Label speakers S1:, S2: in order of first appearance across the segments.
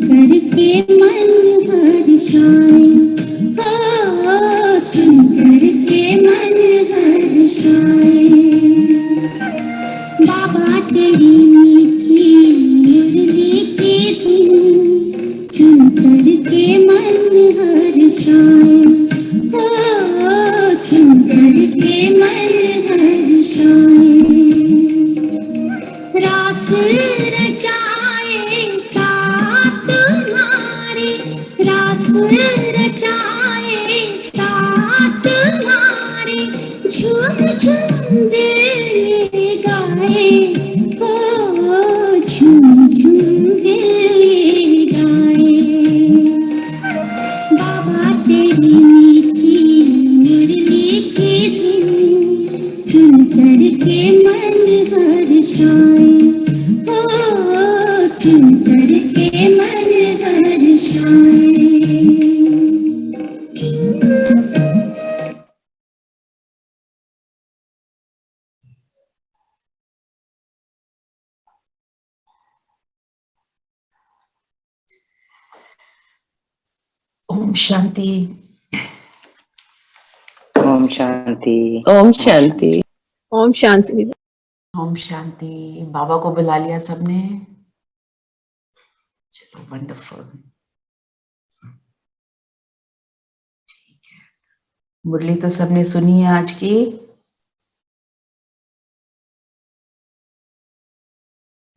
S1: करके मन हर्षाए, हो सुन करके मन हर्षाए। बाबा तेरी मीठी मुरली की धुन सुन करके मन हर्षाए, हो सुन करके मन हर्षाए। रास रचाए साथ तुम्हारे, रास रचाए साथ तुम्हारे, झूम झूम दिल गाए, हो झूम झूम दिल गाए। बाबा तेरी मीठी मुरली की धुन सुन करके मन हर्षाए, हो सुन करके मन हर्षाए।
S2: ओम शांति।
S3: ओम शांति।
S4: ओम शांति।
S5: ओम शांति।
S2: ओम शांति। बाबा को बुला लिया सबने? चलो, वंडरफुल। ठीक है, मुरली तो सबने सुनी है आज की।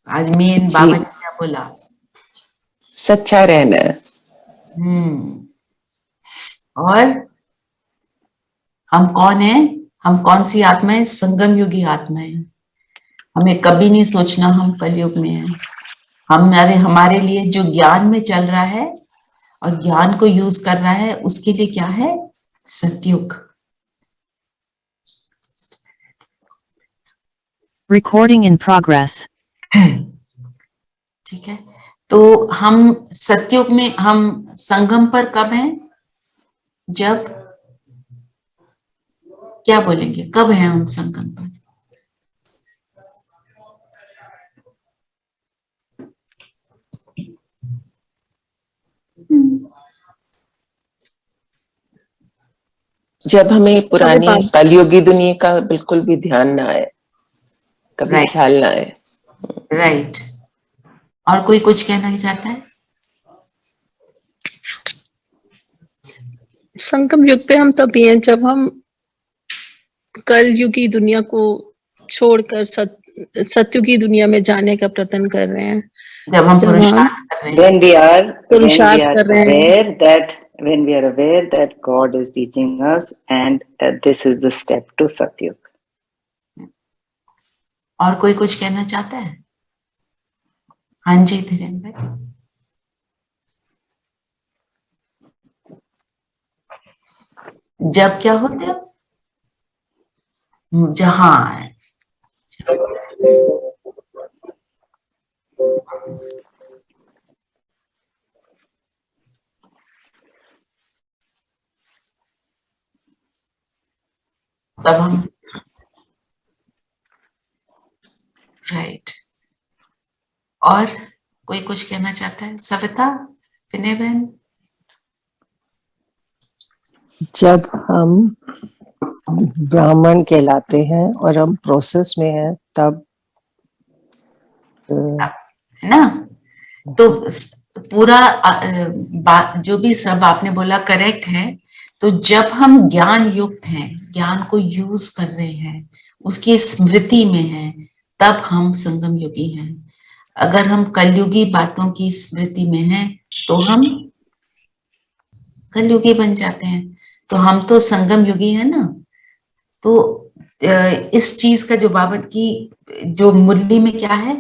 S2: आज मेन बाबा ने क्या बोला?
S4: सच्चा रहना।
S2: और हम कौन हैं? हम कौन सी आत्माएं? संगम युगी आत्माएं। हमें कभी नहीं सोचना हम कलयुग में हैं। हमारे लिए जो ज्ञान में चल रहा है और ज्ञान को यूज कर रहा है, उसके लिए क्या है? सतयुग।
S6: Recording in progress.
S2: ठीक है, तो हम सतयुग में, हम संगम पर कब हैं? जब, क्या बोलेंगे, कब हैं हम संगम पर?
S4: जब हमें पुरानी कलयुगी दुनिया का बिल्कुल भी ध्यान ना आए, कभी ख्याल ना आए।
S2: राइट। और कोई कुछ कहना ही चाहता है?
S5: संगम युग पे हम तभी हैं जब हम कलयुगी दुनिया को छोड़कर सतयुगी दुनिया में जाने का प्रयत्न कर रहे हैं।
S2: जब हम पुरुषार्थ कर रहे हैं।
S3: When we are aware that God is teaching us and this is the step to Satyug.
S2: और कोई कुछ कहना चाहता है? हाँ जी धीरेन्द्र भाई। जब क्या होते हैं? जहां तब हम, राइट। और कोई कुछ कहना चाहता है? सविता, विनय बहन।
S7: जब हम ब्राह्मण कहलाते हैं और हम प्रोसेस में हैं, तब
S2: है ना? तो पूरा जो भी सब आपने बोला करेक्ट है। तो जब हम ज्ञान युक्त हैं, ज्ञान को यूज कर रहे हैं, उसकी स्मृति में हैं, तब हम संगम युगी हैं। अगर हम कलयुगी बातों की स्मृति में हैं, तो हम कलयुगी बन जाते हैं। तो हम तो संगम युगी है ना। तो इस चीज का जो बाबा की जो मुरली में क्या है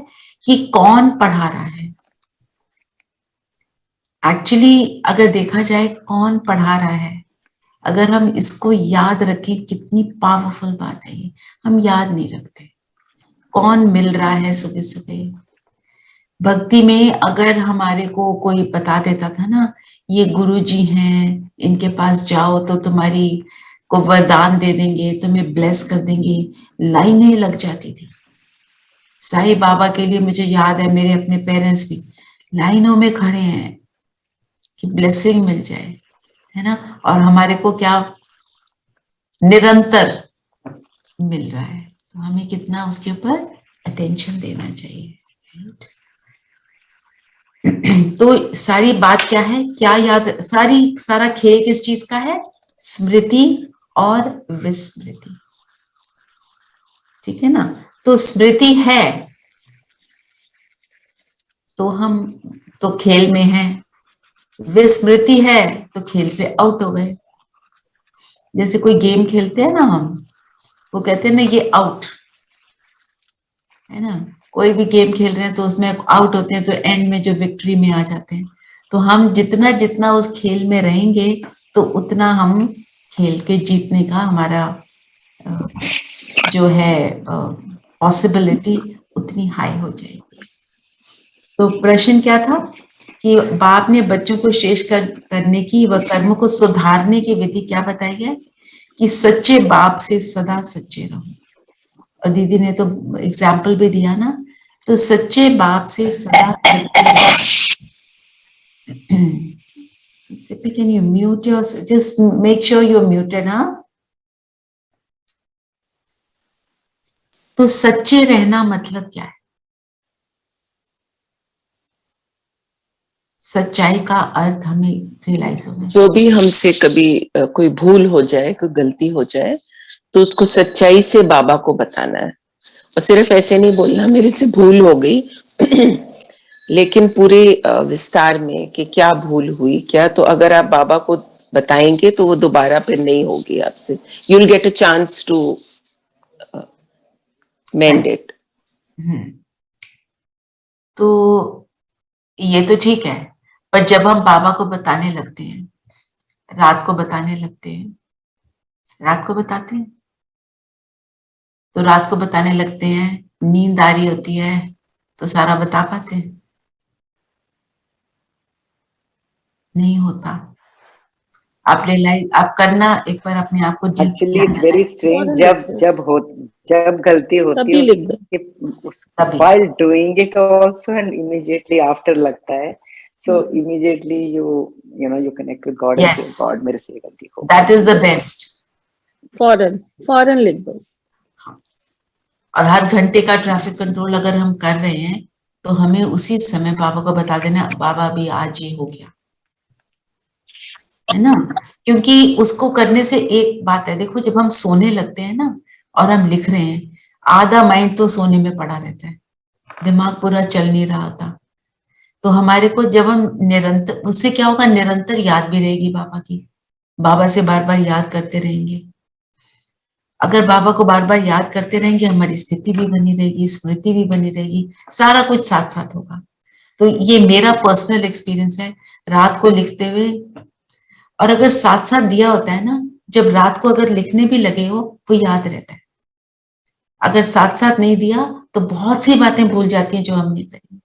S2: कि कौन पढ़ा रहा है। एक्चुअली अगर देखा जाए कौन पढ़ा रहा है, अगर हम इसको याद रखें, कितनी पावरफुल बात है ये। हम याद नहीं रखते कौन मिल रहा है सुबह सुबह। भक्ति में अगर हमारे को कोई बता देता था ना, ये गुरु जी हैं, इनके पास जाओ तो तुम्हारी को वरदान दे देंगे, तुम्हें ब्लेस कर देंगे, लाइनें लग जाती थी। साईं बाबा के लिए मुझे याद है, मेरे अपने पेरेंट्स भी लाइनों में खड़े हैं कि ब्लेसिंग मिल जाए, है ना, और हमारे को क्या निरंतर मिल रहा है, तो हमें कितना उसके ऊपर अटेंशन देना चाहिए, राइट। तो सारी बात क्या है, क्या याद, सारा खेल किस चीज का है, स्मृति और विस्मृति, ठीक है ना। तो स्मृति है तो हम तो खेल में हैं, विस्मृति है तो खेल से आउट हो गए। जैसे कोई गेम खेलते हैं ना हम, वो कहते हैं ना ये आउट है ना, कोई भी गेम खेल रहे हैं तो उसमें आउट होते हैं तो एंड में जो विक्ट्री में आ जाते हैं। तो हम जितना जितना उस खेल में रहेंगे तो उतना हम खेल के जीतने का हमारा जो है पॉसिबिलिटी उतनी हाई हो जाएगी। तो प्रश्न क्या था कि बाप ने बच्चों को शेष करने की व कर्मों को सुधारने की विधि क्या बताई है कि सच्चे बाप से सदा सच्चे रहो। और दीदी ने तो एग्जाम्पल भी दिया ना, तो सच्चे बाप से सदा Sippy, can you mute yourself? Just make sure you're muted, हाँ। तो सच्चे रहना मतलब क्या है, सच्चाई का अर्थ हमें रियलाइज होना
S4: जो भी हमसे कभी कोई भूल हो जाए, कोई गलती हो जाए, तो उसको सच्चाई से बाबा को बताना है। और सिर्फ ऐसे नहीं बोलना मेरे से भूल हो गई लेकिन पूरे विस्तार में कि क्या भूल हुई क्या, तो अगर आप बाबा को बताएंगे तो वो दोबारा फिर नहीं होगी आपसे, you will get a chance to mend it.
S2: तो ये तो ठीक है, पर जब हम बाबा को बताने लगते हैं, रात को बताने लगते हैं, रात को बताते हैं, तो रात को बताने लगते हैं, नींद आ रही होती है तो सारा बता पाते हैं, नहीं होता। आप रियलाइज आप करना एक बार अपने आप को
S3: एक्चुअली इट्स वेरी स्ट्रेंज, जब गलती होती
S5: तभी लिख दो।
S3: है while doing it also and immediately after लगता है, so immediately you connect with God and say God मेरे से गलती हो,
S2: दैट इज द बेस्ट।
S5: फौरन लिख दो।
S2: और हर घंटे का ट्रैफिक कंट्रोल अगर हम कर रहे हैं तो हमें उसी समय बाबा को बता देना, बाबा भी आज ये हो गया, है ना। क्योंकि उसको करने से एक बात है, देखो जब हम सोने लगते हैं ना और हम लिख रहे हैं, आधा माइंड तो सोने में पड़ा रहता है, दिमाग पूरा चल नहीं रहा होता। तो हमारे को जब हम निरंतर, उससे क्या होगा, निरंतर याद भी रहेगी बाबा की, बाबा से बार बार याद करते रहेंगे। अगर बाबा को बार बार याद करते रहेंगे, हमारी स्थिति भी बनी रहेगी, स्मृति भी बनी रहेगी, सारा कुछ साथ साथ होगा। तो ये मेरा पर्सनल एक्सपीरियंस है रात को लिखते हुए। और अगर साथ साथ दिया होता है ना, जब रात को अगर लिखने भी लगे हो वो याद रहता है। अगर साथ साथ नहीं दिया तो बहुत सी बातें भूल जाती हैं जो हमने करी,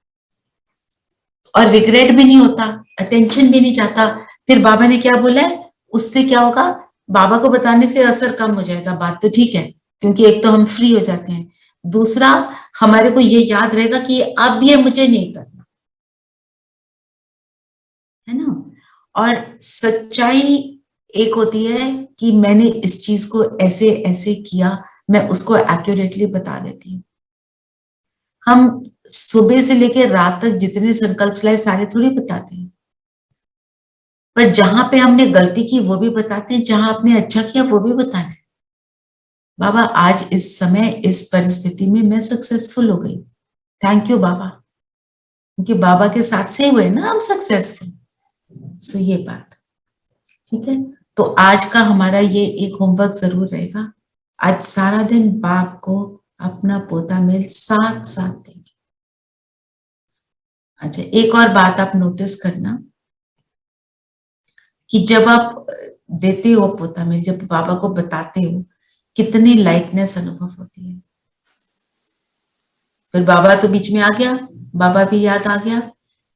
S2: और रिग्रेट भी नहीं होता, अटेंशन भी नहीं जाता। फिर बाबा ने क्या बोला है, उससे क्या होगा, बाबा को बताने से असर कम हो जाएगा, बात तो ठीक है, क्योंकि एक तो हम फ्री हो जाते हैं, दूसरा हमारे को ये याद रहेगा कि अब ये मुझे नहीं करना, है ना। और सच्चाई एक होती है कि मैंने इस चीज को ऐसे ऐसे किया, मैं उसको एक्यूरेटली बता देती हूँ। हम सुबह से लेकर रात तक जितने संकल्प चलाए सारे थोड़ी बताते हैं, पर जहां पे हमने गलती की वो भी बताते हैं, जहां आपने अच्छा किया वो भी बताना है। बाबा आज इस समय इस परिस्थिति में मैं सक्सेसफुल हो गई, थैंक यू बाबा, क्योंकि बाबा के साथ से हुए ना हम सक्सेसफुल। सो ये बात ठीक है। तो आज का हमारा ये एक होमवर्क जरूर रहेगा, आज सारा दिन बाप को अपना पोता मेल साथ साथ देंगे। अच्छा, एक और बात आप नोटिस करना कि जब आप देते हो पोता मेल, जब बाबा को बताते हो, कितनी लाइटनेस अनुभव होती है। फिर बाबा तो बीच में आ गया, बाबा भी याद आ गया,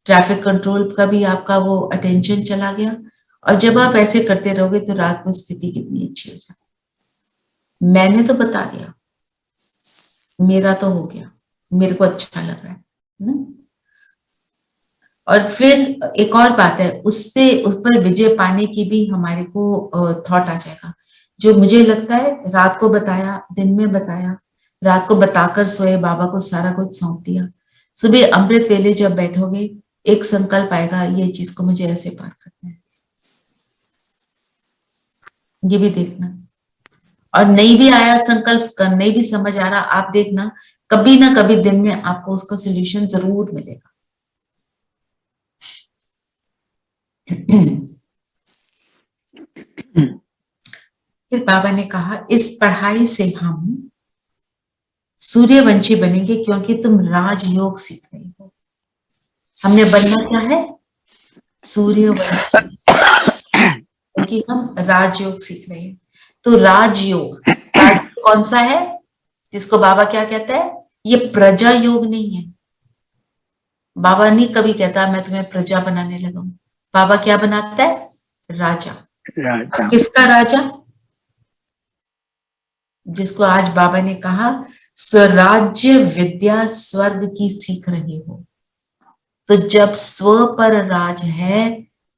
S2: ट्रैफिक कंट्रोल का भी आपका वो अटेंशन चला गया, और जब आप ऐसे करते रहोगे तो रात को स्थिति कितनी अच्छी हो जाती। मैंने तो बता दिया, मेरा तो हो गया, मेरे को अच्छा लग रहा है ना। और फिर एक और बात है, उससे उस पर विजय पाने की भी हमारे को थॉट आ जाएगा। जो मुझे लगता है रात को बताया, दिन में बताया, रात को बताकर सोए, बाबा को सारा कुछ सौंप दिया, सुबह अमृत वेले जब बैठोगे एक संकल्प आएगा, ये चीज को मुझे ऐसे पार करना है, ये भी देखना। और नहीं भी आया संकल्प, नहीं भी समझ आ रहा, आप देखना कभी ना कभी दिन में आपको उसका सोल्यूशन जरूर मिलेगा। फिर बाबा ने कहा, इस पढ़ाई से हम सूर्यवंशी बनेंगे क्योंकि तुम राजयोग सीख रहे हो। हमने बनना क्या है? सूर्यवंशी, क्योंकि हम राजयोग सीख रहे हैं। तो राजयोग कौन सा है जिसको बाबा क्या कहता है? ये प्रजा योग नहीं है। बाबा नहीं कभी कहता मैं तुम्हें प्रजा बनाने लगा हूं। बाबा क्या बनाता है? राजा। किसका राजा? जिसको आज बाबा ने कहा स्वराज्य विद्या स्वर्ग की सीख रहे हो। तो जब स्व पर राज है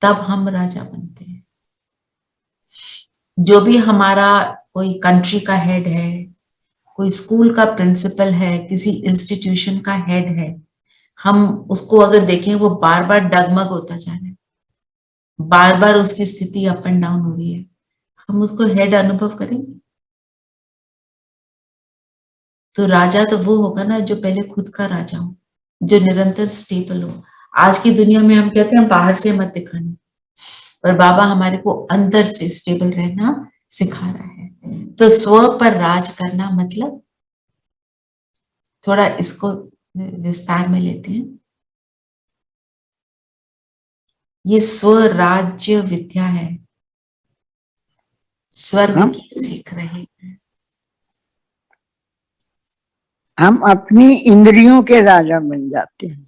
S2: तब हम राजा बनते हैं। जो भी हमारा कोई कंट्री का हेड है, कोई स्कूल का प्रिंसिपल है, किसी इंस्टीट्यूशन का हेड है, हम उसको अगर देखें वो बार बार डगमग होता जा रहा है, बार बार उसकी स्थिति अप एंड डाउन हो रही है, हम उसको हेड अनुभव करेंगे? तो राजा तो वो होगा ना जो पहले खुद का राजा हो, जो निरंतर स्टेबल हो। आज की दुनिया में हम कहते हैं बाहर से मत दिखाना, पर बाबा हमारे को अंदर से स्टेबल रहना सिखा रहा है। तो स्व पर राज करना मतलब, थोड़ा इसको विस्तार में लेते हैं। ये स्वराज्य विद्या है, स्वर्ग की सीख रहे हैं।
S8: हम अपनी इंद्रियों के राजा बन जाते हैं।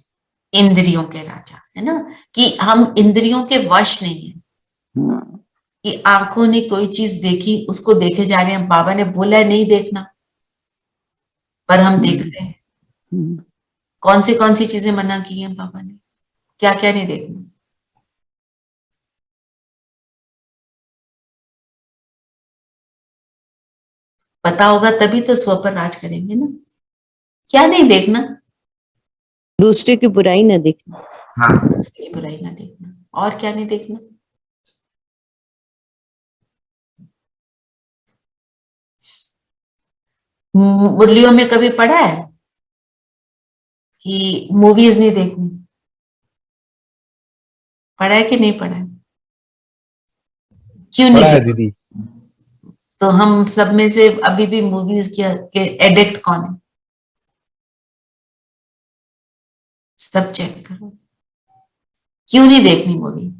S2: इंद्रियों के राजा, है ना, कि हम इंद्रियों के वश नहीं है। कि आंखों ने कोई चीज देखी, उसको देखे जा रहे हैं। बाबा ने बोला है नहीं देखना, पर हम देख रहे हैं। कौन सी चीजें मना की हैं बाबा ने? क्या क्या नहीं देखना? पता होगा तभी तो स्व पर राज करेंगे ना। क्या नहीं देखना?
S9: दूसरे की बुराई ना देखना।
S2: हाँ, दूसरे की बुराई ना देखना। और क्या नहीं देखना? मुरलियों में कभी पढ़ा है कि मूवीज नहीं देखनी? पढ़ा है कि नहीं पढ़ा है? क्यों नहीं?
S10: पढ़ा है दीदी।
S2: तो हम सब में से अभी भी मूवीज के एडिक्ट कौन है? सब चेक करो। क्यों नहीं देखनी मूवी?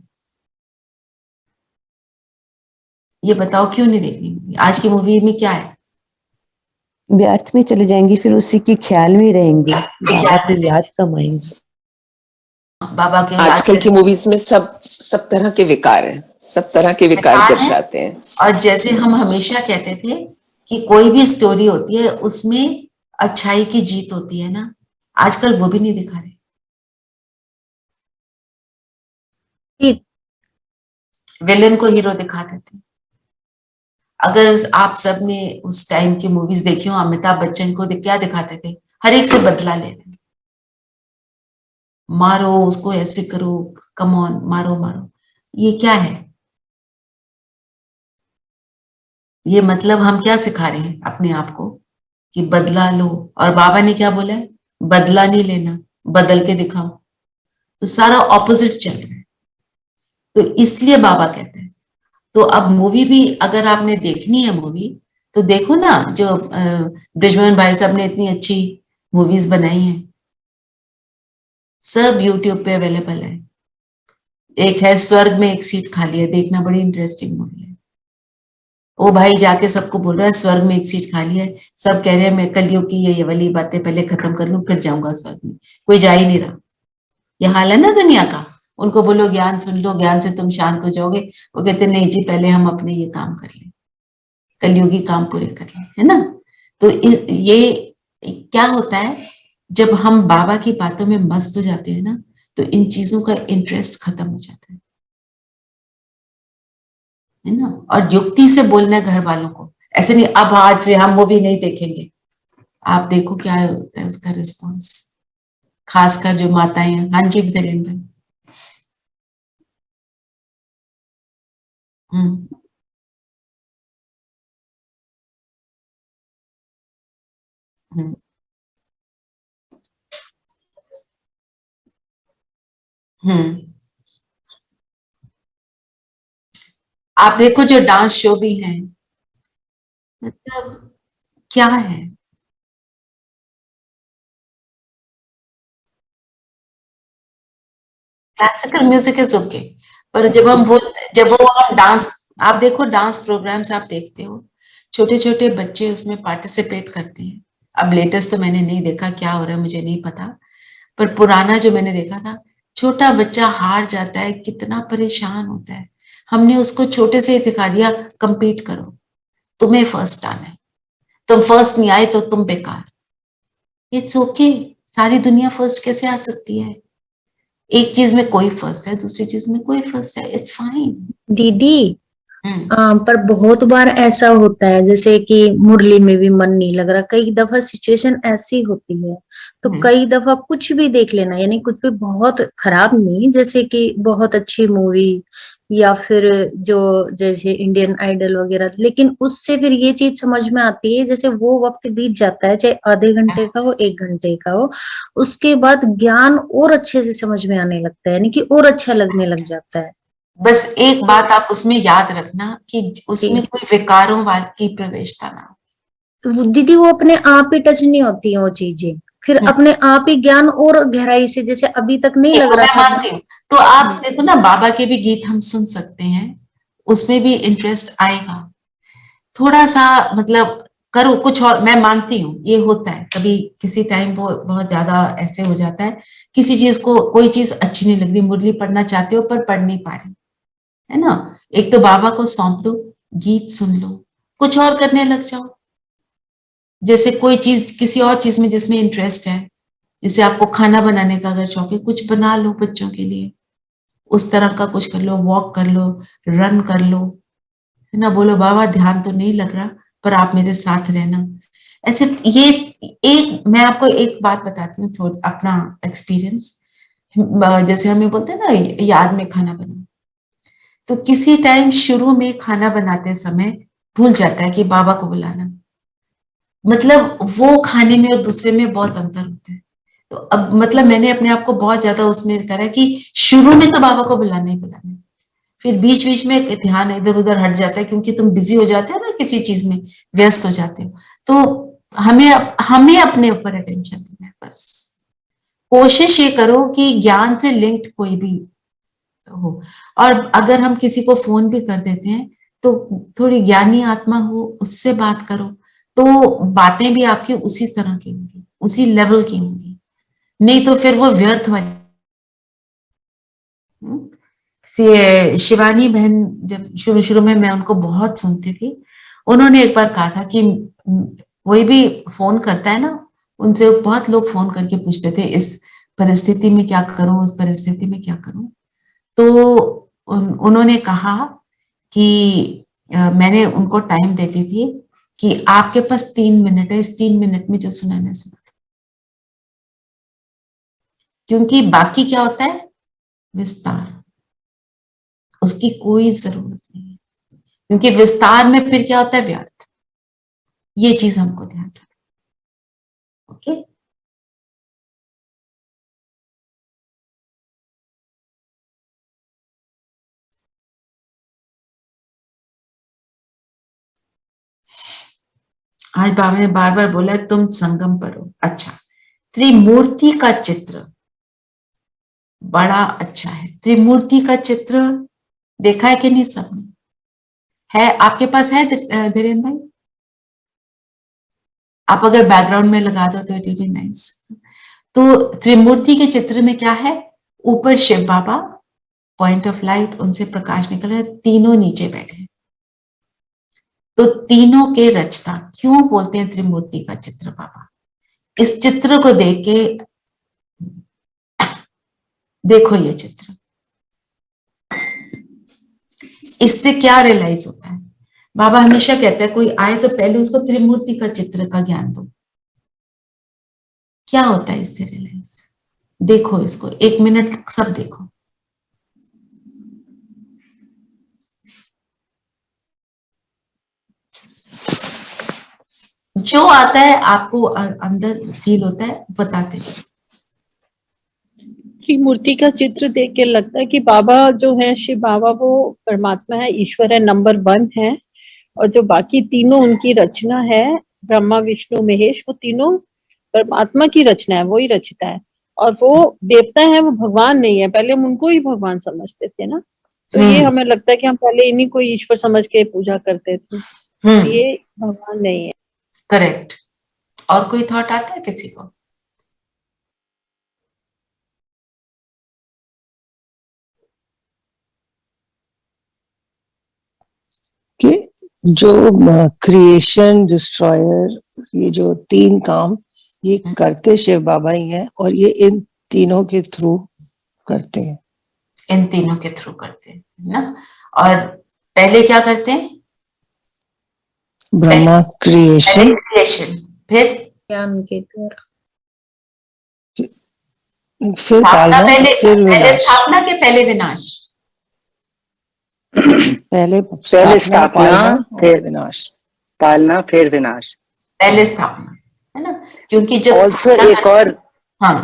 S2: ये बताओ क्यों नहीं देखनी मूवी? आज की मूवी में क्या है?
S9: व्यर्थ में चले जाएंगे, फिर उसी के ख्याल में रहेंगे, बाबा की याद कम आएंगे।
S2: बाबा के
S4: आजकल की मूवीज में सब तरह के विकार हैं, सब तरह के विकार दर्शाते हैं।
S2: और जैसे हम हमेशा कहते थे कि कोई भी स्टोरी होती है उसमें अच्छाई की जीत होती है ना, आजकल वो भी नहीं दिखा रहे। विलेन को हीरो दिखा देते। अगर आप सब ने उस टाइम की मूवीज देखी हो, अमिताभ बच्चन को क्या दिखाते थे? हर एक से बदला ले रहे, मारो उसको, ऐसे करो, कम ऑन, मारो मारो। ये क्या है? ये मतलब हम क्या सिखा रहे हैं अपने आप को कि बदला लो। और बाबा ने क्या बोला है? बदला नहीं लेना, बदल के दिखाओ। तो सारा ऑपोजिट चल रहा है। तो इसलिए बाबा कहते हैं। तो अब मूवी भी अगर आपने देखनी है मूवी, तो देखो ना, जो ब्रिजमोहन भाई साहब ने इतनी अच्छी मूवीज बनाई हैं, सब यूट्यूब पे अवेलेबल है। एक है स्वर्ग में एक सीट खाली है, देखना, बड़ी इंटरेस्टिंग मूवी है। वो भाई जाके सबको बोल रहा है स्वर्ग में एक सीट खाली है। सब कह रहे हैं मैं कलयुग की ये वाली बातें पहले खत्म कर लूं फिर जाऊंगा स्वर्ग में। कोई जा ही नहीं रहा। ये हाल है ना दुनिया का। उनको बोलो ज्ञान सुन लो, ज्ञान से तुम शांत हो जाओगे। वो कहते नहीं जी, पहले हम अपने ये काम कर लें, कलयुगी काम पूरे कर लें, है ना। तो ये क्या होता है, जब हम बाबा की बातों में मस्त हो जाते हैं ना, तो इन चीजों का इंटरेस्ट खत्म हो जाता है ना। और युक्ति से बोलना है घर वालों को, ऐसे नहीं अब आज से हम मूवी नहीं देखेंगे। आप देखो क्या होता है उसका रिस्पॉन्स, खासकर जो माताएं हैं। हाँ जी विद्यालय भाई। हम्म हम्म हम्म। आप देखो जो डांस शो भी हैं, मतलब क्या है, क्लासिकल म्यूजिक इज ओके, पर जब वो हम डांस, आप देखो डांस प्रोग्राम्स आप देखते हो, छोटे छोटे बच्चे उसमें पार्टिसिपेट करते हैं। अब लेटेस्ट तो मैंने नहीं देखा, क्या हो रहा है मुझे नहीं पता, पर पुराना जो मैंने देखा था, छोटा बच्चा हार जाता है, कितना परेशान होता है। हमने उसको छोटे से ही दिखा दिया, compete करो, तुम्हें फर्स्ट आना है, तुम फर्स्ट नहीं आए तो तुम बेकार। इट्स ओके, सारी दुनिया फर्स्ट कैसे आ सकती है? एक चीज में कोई फर्स्ट है, दूसरी चीज में कोई फर्स्ट है, इट्स फाइन।
S10: दीदी पर बहुत बार ऐसा होता है जैसे कि मुरली में भी मन नहीं लग रहा, कई दफा सिचुएशन ऐसी होती है, तो कई दफा कुछ भी देख लेना, यानी कुछ भी बहुत खराब नहीं, जैसे कि बहुत अच्छी मूवी या फिर जो जैसे इंडियन आइडल वगैरह, लेकिन उससे फिर ये चीज समझ में आती है, जैसे वो वक्त बीत जाता है, चाहे आधे घंटे का हो 1 घंटे का हो, उसके बाद ज्ञान और अच्छे से समझ में आने लगता है, यानी कि और अच्छा लगने लग जाता है।
S2: बस एक बात आप उसमें याद रखना कि उसमें कोई विकारों की प्रवेशता ना हो।
S10: दीदी वो अपने आप ही टच नहीं होती है वो चीजें, फिर अपने आप ही ज्ञान और गहराई से, जैसे अभी तक नहीं लग रहा था।
S2: मानती हूँ, तो आप देखो ना बाबा के भी गीत हम सुन सकते हैं, उसमें भी इंटरेस्ट आएगा थोड़ा सा, मतलब करो कुछ और। मैं मानती हूँ ये होता है कभी किसी टाइम, वो बहुत ज्यादा ऐसे हो जाता है, किसी चीज को कोई चीज अच्छी नहीं लग रही, मुरली पढ़ना चाहते हो पर पढ़ नहीं पा रहे, है ना। एक तो बाबा को सौंप दो, गीत सुन लो, कुछ और करने लग जाओ। जैसे कोई चीज किसी और चीज में जिसमें इंटरेस्ट है, जैसे आपको खाना बनाने का अगर शौक है, कुछ बना लो बच्चों के लिए, उस तरह का कुछ कर लो, वॉक कर लो, रन कर लो, है ना। बोलो बाबा ध्यान तो नहीं लग रहा पर आप मेरे साथ रहना। ऐसे ये एक, मैं आपको एक बात बताती हूँ, थोड़ा अपना एक्सपीरियंस। जैसे हमें बोलते हैं ना याद में खाना बना, तो किसी टाइम शुरू में खाना बनाते समय भूल जाता है कि बाबा को बुलाना, मतलब वो खाने में और दूसरे में बहुत अंतर होता है। तो अब मतलब मैंने अपने आप को बहुत ज्यादा उसमें करा कि शुरू में तो बाबा को बुलाना ही बुलाना, फिर बीच बीच में ध्यान इधर उधर हट जाता है, क्योंकि तुम बिजी हो जाते हो ना, किसी चीज में व्यस्त हो जाते हो। तो हमें अपने ऊपर अटेंशन देना है बस। कोशिश ये करो कि ज्ञान से लिंक्ड कोई भी हो, और अगर हम किसी को फोन भी कर देते हैं तो थोड़ी ज्ञानी आत्मा हो, उससे बात करो, तो बातें भी आपकी उसी तरह की होंगी, उसी लेवल की होंगी, नहीं तो फिर वो व्यर्थ वाली। शिवानी बहन जब शुरू शुरू में मैं उनको बहुत सुनती थी, उन्होंने एक बार कहा था कि कोई भी फोन करता है ना, उनसे बहुत लोग फोन करके पूछते थे इस परिस्थिति में क्या करूं, उस परिस्थिति में क्या करूं। तो उन्होंने कहा कि मैंने उनको टाइम देती थी कि आपके पास 3 मिनट है, इस 3 मिनट में जो सुनाना है सुना दो, क्योंकि बाकी क्या होता है विस्तार, उसकी कोई जरूरत नहीं है, क्योंकि विस्तार में फिर क्या होता है व्यर्थ। ये चीज हमको ध्यान रखना। ओके, आज बाबा ने बार बार बोला तुम संगम पर हो। अच्छा, त्रिमूर्ति का चित्र बड़ा अच्छा है। त्रिमूर्ति का चित्र देखा है कि नहीं सबने? है आपके पास है धीरेन्द्र भाई? आप अगर बैकग्राउंड में लगा दो तो इट विल बी नाइस। तो त्रिमूर्ति के चित्र में क्या है, ऊपर शिव बाबा, पॉइंट ऑफ लाइट, उनसे प्रकाश निकल रहा है, तीनों नीचे बैठे हैं। तो तीनों के रचता, क्यों बोलते हैं त्रिमूर्ति का चित्र बाबा? इस चित्र को देख के देखो ये चित्र, इससे क्या रियलाइज होता है? बाबा हमेशा कहता है कोई आए तो पहले उसको त्रिमूर्ति का चित्र का ज्ञान दो। क्या होता है इससे रियलाइज? देखो इसको 1 मिनट सब देखो। जो आता है आपको अंदर फील होता है, बताते जाओ।
S5: त्रिमूर्ति का चित्र देख के लगता है कि बाबा जो है, शिव बाबा वो परमात्मा है, ईश्वर है, नंबर 1 है, और जो बाकी तीनों उनकी रचना है, ब्रह्मा विष्णु महेश, वो तीनों परमात्मा की रचना है, वो ही रचता है। और वो देवता है, वो भगवान नहीं है। पहले हम उनको ही भगवान समझते थे ना, तो ये हमें लगता है कि हम पहले इन्हीं को ईश्वर समझ के पूजा करते थे। ये भगवान नहीं है।
S2: करेक्ट। और कोई थॉट आता है किसी को?
S7: कि जो क्रिएशन, डिस्ट्रॉयर, ये जो 3 काम ये करते शिव बाबा ही हैं, और ये इन तीनों के थ्रू करते हैं।
S2: इन तीनों के थ्रू करते हैं ना। और पहले क्या करते हैं?
S7: ब्रह्मा क्रिएशन,
S2: फिर
S10: ज्ञान के द्वारा,
S7: फिर पालना, फिर विनाश।
S2: स्थापना के पहले विनाश?
S7: पहले
S3: स्थापना,
S7: पालना,
S3: फिर
S7: विनाश।
S3: पालना फिर विनाश।
S2: पहले स्थापना, है ना? क्योंकि जब
S3: ऑल्सो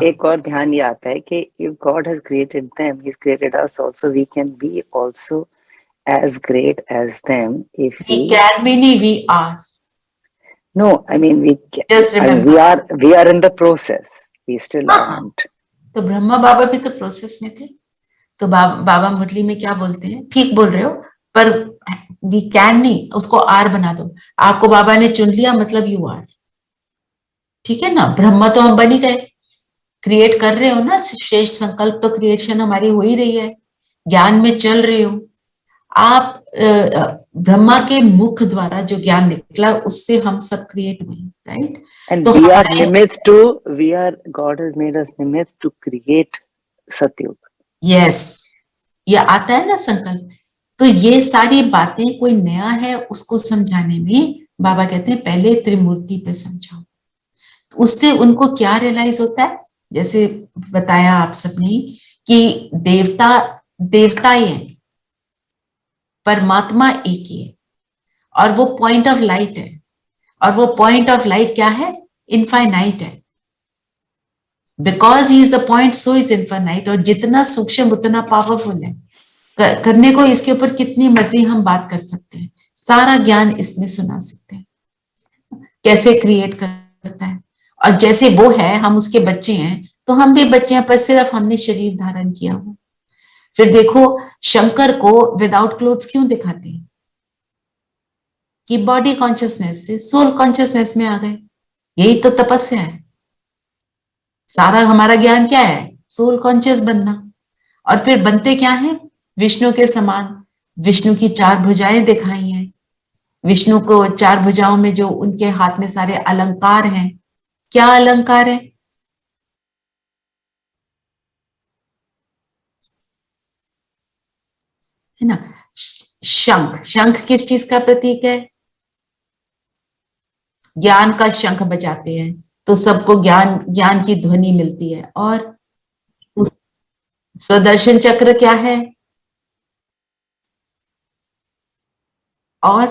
S3: एक और ध्यान ये आता है कि if God has created them, He's created us also. We can be also as great as them if
S2: we can mean we are.
S3: No, I mean we can,
S2: just remember,
S3: we are in the process. We still aren't.
S2: तो ब्रह्मा बाबा भी तो process में थे। तो बाबा मुरली में क्या बोलते हैं? ठीक बोल रहे हो, पर वी कैन नहीं, उसको आर बना दो। आपको बाबा ने चुन लिया, मतलब यू आर। ठीक है ना? ब्रह्मा तो हम बन ही गए, क्रिएट कर रहे हो ना, श्रेष्ठ संकल्प तो क्रिएशन हमारी हो ही रही है, ज्ञान में चल रहे हो आप। ब्रह्मा के मुख द्वारा जो ज्ञान निकला, उससे हम सब क्रिएट हुए, right?
S3: And we are nimitz God has made us nimitz to create Satyug.
S2: Yes, ये आता है ना संकल्प। तो ये सारी बातें कोई नया है उसको समझाने में बाबा कहते हैं पहले त्रिमूर्ति पे समझाओ। तो उससे उनको क्या रियलाइज होता है? जैसे बताया आप सबने कि देवता ही है, परमात्मा एक ही है, और वो पॉइंट ऑफ लाइट है। और वो पॉइंट ऑफ लाइट क्या है? इनफाइनाइट है। Because he is a point, so is infinite. और जितना सूक्ष्म उतना पावरफुल है। करने को इसके ऊपर कितनी मर्जी हम बात कर सकते हैं, सारा ज्ञान इसमें सुना सकते हैं, कैसे क्रिएट करता है। और जैसे वो है, हम उसके बच्चे हैं, तो हम भी बच्चे हैं, पर सिर्फ हमने शरीर धारण किया हुआ। फिर देखो शंकर को विदाउट क्लोथ्स क्यों दिखाते हैं? कि बॉडी कॉन्शियसनेस से सोल कॉन्शियसनेस में आ गए। यही तो तपस्या है। सारा हमारा ज्ञान क्या है? सोल कॉन्शियस बनना। और फिर बनते क्या है? विष्णु के समान। विष्णु की 4 भुजाएं दिखाई हैं। विष्णु को 4 भुजाओं में जो उनके हाथ में सारे अलंकार हैं, क्या अलंकार है? है ना? शंख। शंख किस चीज का प्रतीक है? ज्ञान का शंख बजाते हैं तो सबको ज्ञान की ध्वनि मिलती है। और उस सुदर्शन चक्र क्या है? और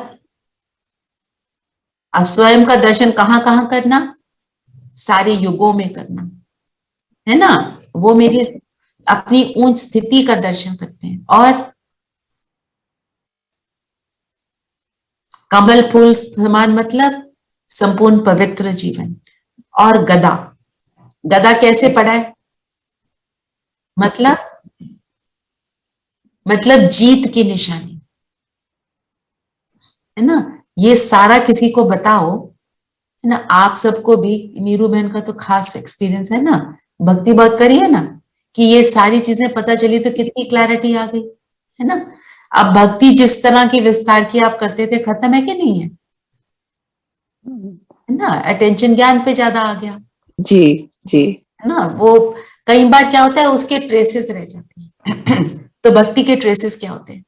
S2: स्वयं का दर्शन कहां कहां करना? सारे युगों में करना, है ना? वो मेरी अपनी ऊंच स्थिति का दर्शन करते हैं। और कमल फूल समान, मतलब संपूर्ण पवित्र जीवन। और गदा कैसे पड़ा है? मतलब जीत की निशानी, है ना? ये सारा किसी को बताओ, है ना? आप सबको भी, नीरू बहन का तो खास एक्सपीरियंस है ना, भक्ति बहुत करी है ना, कि ये सारी चीजें पता चली तो कितनी क्लैरिटी आ गई, है ना? अब भक्ति जिस तरह की विस्तार की आप करते थे, खत्म है कि नहीं है? है ना? अटेंशन ज्ञान पे ज्यादा आ गया।
S4: जी जी,
S2: है ना? वो कई बार क्या होता है उसके ट्रेसेस रह जाते हैं। तो भक्ति के ट्रेसेस क्या होते हैं?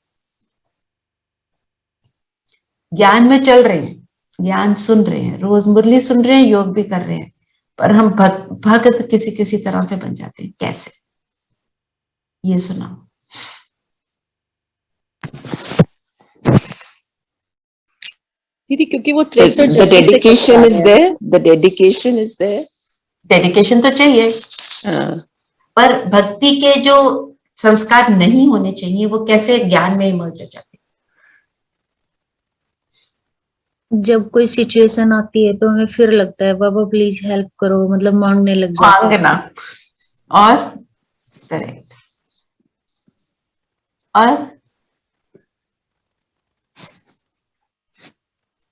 S2: ज्ञान में चल रहे हैं, ज्ञान सुन रहे हैं, रोज मुरली सुन रहे हैं, योग भी कर रहे हैं, पर हम भक्त किसी किसी तरह से बन जाते हैं। कैसे? ये सुनाओ।
S5: दीदी क्योंकि वो
S4: The dedication is there. The dedication is there.
S2: Dedication तो चाहिए, पर भक्ति के जो संस्कार नहीं होने चाहिए वो कैसे ज्ञान में इमर्ज हो जाते?
S10: जब कोई सिचुएशन आती है तो हमें फिर लगता है बाबा प्लीज हेल्प करो, मतलब मांगने लग जाते हैं।
S2: मांगना और करेक्ट। और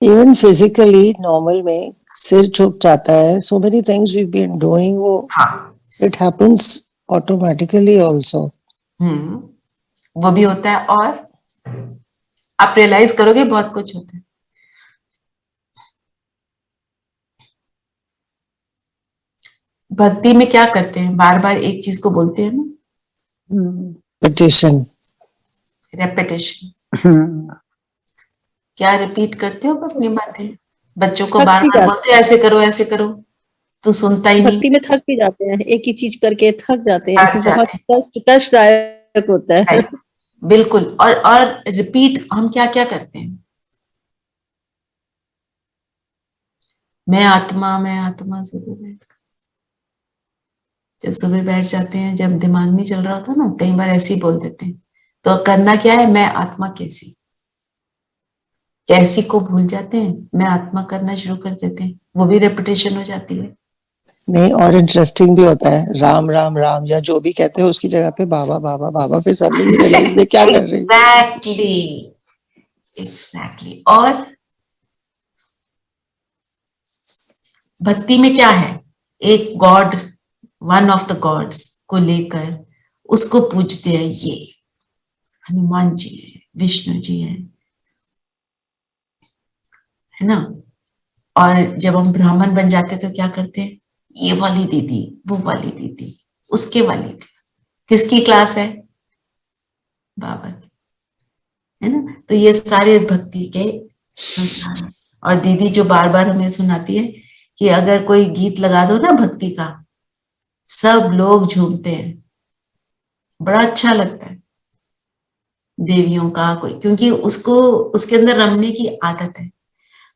S7: इवन फिजिकली नॉर्मल में सिर झुक जाता है, so many things we been doing, वो इट हैपेंस ऑटोमेटिकली आल्सो।
S2: वो भी होता है। और आप रियलाइज करोगे बहुत कुछ होता है। भक्ति में क्या करते हैं? बार बार एक चीज को बोलते हैं ना, रेपिटेशन। क्या रिपीट करते हो अपनी बातें? बच्चों को बार बार बोलते हो ऐसे करो ऐसे करो, तो सुनता ही नहीं।
S5: भक्ति में थक भी जाते हैं, एक ही चीज करके थक जाते हैं, बहुत कष्टदायक होता है।
S2: बिल्कुल। और रिपीट हम क्या क्या करते हैं? मैं आत्मा सुबह बैठ, जब सुबह बैठ जाते हैं, जब दिमाग नहीं चल रहा होता ना, कई बार ऐसे ही बोल देते हैं। तो करना क्या है? मैं आत्मा कैसी, कैसी को भूल जाते हैं, मैं आत्मा करना शुरू कर देते हैं, वो भी रेपिटेशन हो जाती है।
S7: नहीं, और इंटरेस्टिंग भी होता है, राम राम राम या जो भी कहते हैं उसकी जगह पे बाबा बाबा बाबा, फिर सडनली रियलाइज में क्या कर रहे हैं।
S2: एग्जैक्टली। और भक्ति में क्या है? एक God, one of the gods को लेकर उसको पूजते हैं। ये हनुमान जी है, विष्णु जी है ना। और जब हम ब्राह्मण बन जाते तो क्या करते हैं? ये वाली दीदी, वो वाली दीदी, उसके वाली क्लास। किसकी क्लास है? बाबा की, है ना। तो ये सारे भक्ति के संस्कार हैं। और दीदी जो बार बार हमें सुनाती है कि अगर कोई गीत लगा दो ना भक्ति का, सब लोग झूमते हैं, बड़ा अच्छा लगता है। देवियों का कोई, क्योंकि उसको उसके अंदर रमने की आदत है।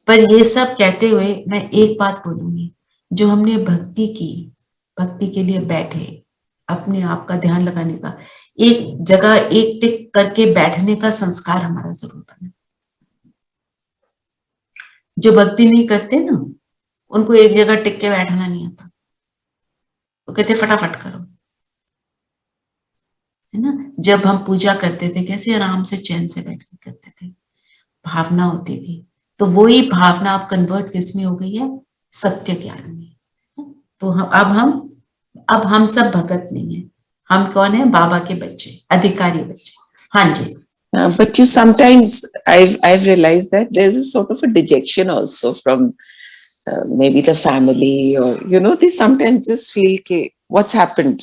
S2: पर ये सब कहते हुए मैं एक बात बोलूंगी, जो हमने भक्ति की, भक्ति के लिए बैठे, अपने आप का ध्यान लगाने का, एक जगह एक टिक करके बैठने का संस्कार हमारा जरूर बने। जो भक्ति नहीं करते ना, उनको एक जगह टिक के बैठना नहीं आता, वो कहते फटाफट करो, है ना। जब हम पूजा करते थे कैसे आराम से चैन से बैठ के करते थे, भावना होती थी। तो वही भावना अब कन्वर्ट किस में हो गई है? सत्य ज्ञान में। तो अब हम सब भगत नहीं है, हम कौन है? बाबा के बच्चे, अधिकारी बच्चे। हाँ जी।
S4: But you sometimes, I've realized that there's a sort of a dejection also from maybe the family, or they sometimes just feel ke what's happened,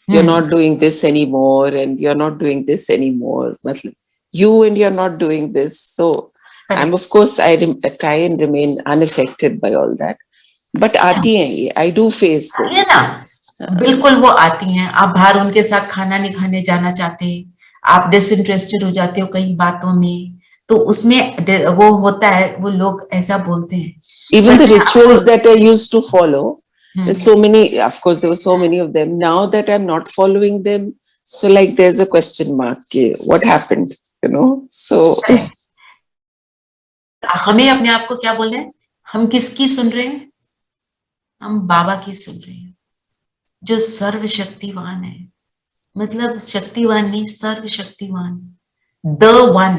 S4: you're not doing this anymore, and you're not doing this anymore, you and you're not doing this. So I'm, of course, I try and remain unaffected by all that, but आती हैं ये, I do face this.
S2: है ना, बिल्कुल वो आती हैं। आप बाहर उनके साथ खाना नहीं खाने जाना चाहते, आप डिसइंटरेस्टेड हो जाते हो कई बातों में, तो उसमें वो होता है, वो लोग ऐसा बोलते हैं।
S4: Even the rituals that I used to follow, there's so many, of course there were so many of them, now that I'm not following them, so like there's a question mark, what happened, so
S2: हमें अपने आप को क्या बोलना है? हम किसकी सुन रहे हैं? हम बाबा की सुन रहे हैं, जो सर्वशक्तिवान है। मतलब शक्तिवान नहीं, सर्वशक्तिवान, द वन।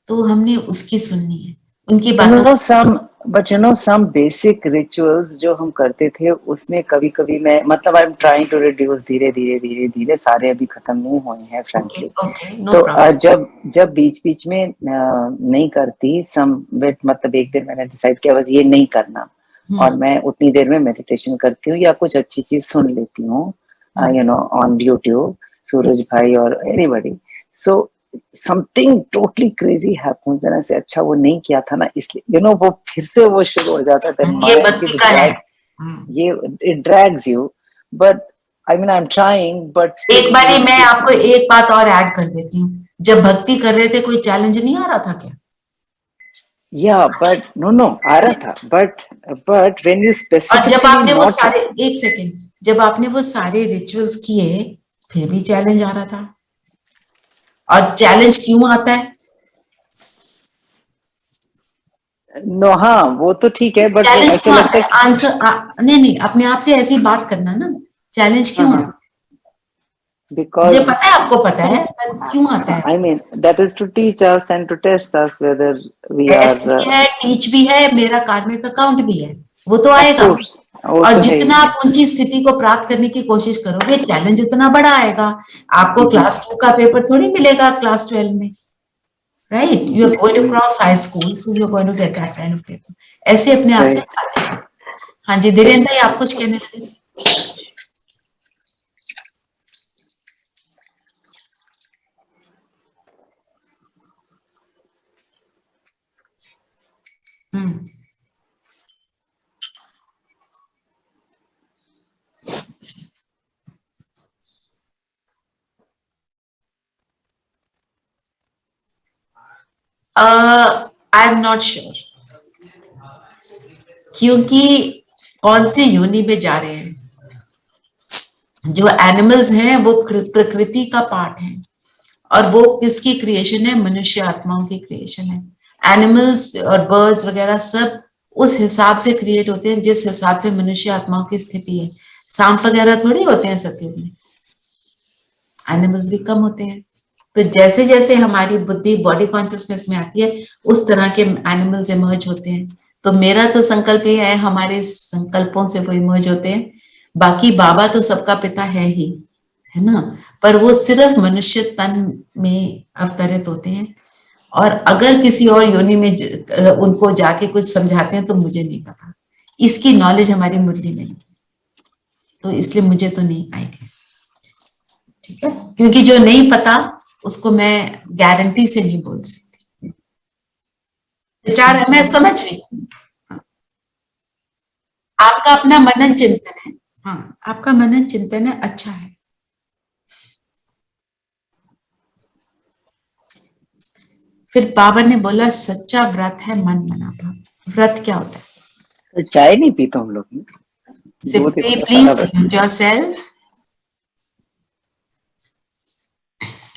S2: तो हमने उसकी सुननी है, उनकी बातों।
S3: But some basic rituals जो हम करते थे, उसमें कभी कभी मैं, मतलब I'm trying to reduce धीरे धीरे, सारे अभी खत्म नहीं हुए हैं frankly. तो जब बीच बीच में नहीं करती some bit, मतलब एक दिन मैंने डिसाइड किया बस ये नहीं करना, और मैं उतनी देर में मेडिटेशन करती हूँ या कुछ अच्छी चीज सुन लेती हूँ, on YouTube, Suraj Bhai or anybody. So something totally crazy happens and I say अच्छा वो नहीं किया था ना इसलिए वो फिर से वो शुरू हो जाता है.
S2: ये भक्ति का है.
S3: ये it drags you, but I mean I'm trying, but
S2: एक बारी मैं आपको एक बात और ऐड कर देती हूँ. जब भक्ति कर रहे थे कोई चैलेंज नहीं आ रहा था क्या?
S3: Yeah, but no आ रहा था, but when you specifically
S2: जब आपने वो सारे एक सेकेंड जब आपने वो सारे रिचुअल्स किए फिर भी चैलेंज आ रहा था. और चैलेंज क्यों आता है?
S3: नो हाँ वो तो ठीक है, बट ऐसा लगता है
S2: आंसर नहीं अपने आप से ऐसी बात करना ना. चैलेंज क्यों आता है?
S3: Because
S2: मुझे पता है आपको पता है पर क्यों आता है?
S3: I mean that is to teach us and to test us whether we are
S2: teach भी है, मेरा कार्मिक अकाउंट भी है, वो तो आएगा. और जितना आप ऊंची स्थिति को प्राप्त करने की कोशिश करोगे चैलेंज उतना बड़ा आएगा. आपको क्लास 2 का पेपर थोड़ी मिलेगा क्लास 12 में, right? You are going to cross high school, so you are going to get that kind of paper. ऐसे अपने आप से. हाँ जी धीरेन्द्र भाई आप कुछ कहने लगे. आई एम नॉट श्योर, क्योंकि कौन सी योनि में जा रहे हैं. जो एनिमल्स हैं वो प्रकृति का पार्ट है और वो किसकी क्रिएशन है? मनुष्य आत्माओं की क्रिएशन है. एनिमल्स और बर्ड्स वगैरह सब उस हिसाब से क्रिएट होते हैं जिस हिसाब से मनुष्य आत्माओं की स्थिति है. सांप वगैरह थोड़ी होते हैं सतयुग में. एनिमल्स भी कम होते हैं. तो जैसे जैसे हमारी बुद्धि बॉडी कॉन्शियसनेस में आती है उस तरह के एनिमल्स इमर्ज होते हैं. तो मेरा तो संकल्प ये है, हमारे संकल्पों से वो इमर्ज होते हैं. बाकी बाबा तो सबका पिता है ही, है ना, पर वो सिर्फ मनुष्य तन में अवतरित होते हैं. और अगर किसी और योनि में उनको जाके कुछ समझाते हैं तो मुझे नहीं पता. इसकी नॉलेज हमारी मुरली में नहीं, तो इसलिए मुझे तो नहीं आइडिया. ठीक है, क्योंकि जो नहीं पता उसको मैं गारंटी से नहीं बोल सकती. विचार है, मैं समझ रही हूँ. आपका अपना मनन चिंतन है. हाँ, आपका मनन चिंतन है, अच्छा है. फिर बाबा ने बोला सच्चा व्रत है मन मना भाव. व्रत क्या होता है?
S3: चाय नहीं पीता हम लोग.
S2: Simply please mute yourself.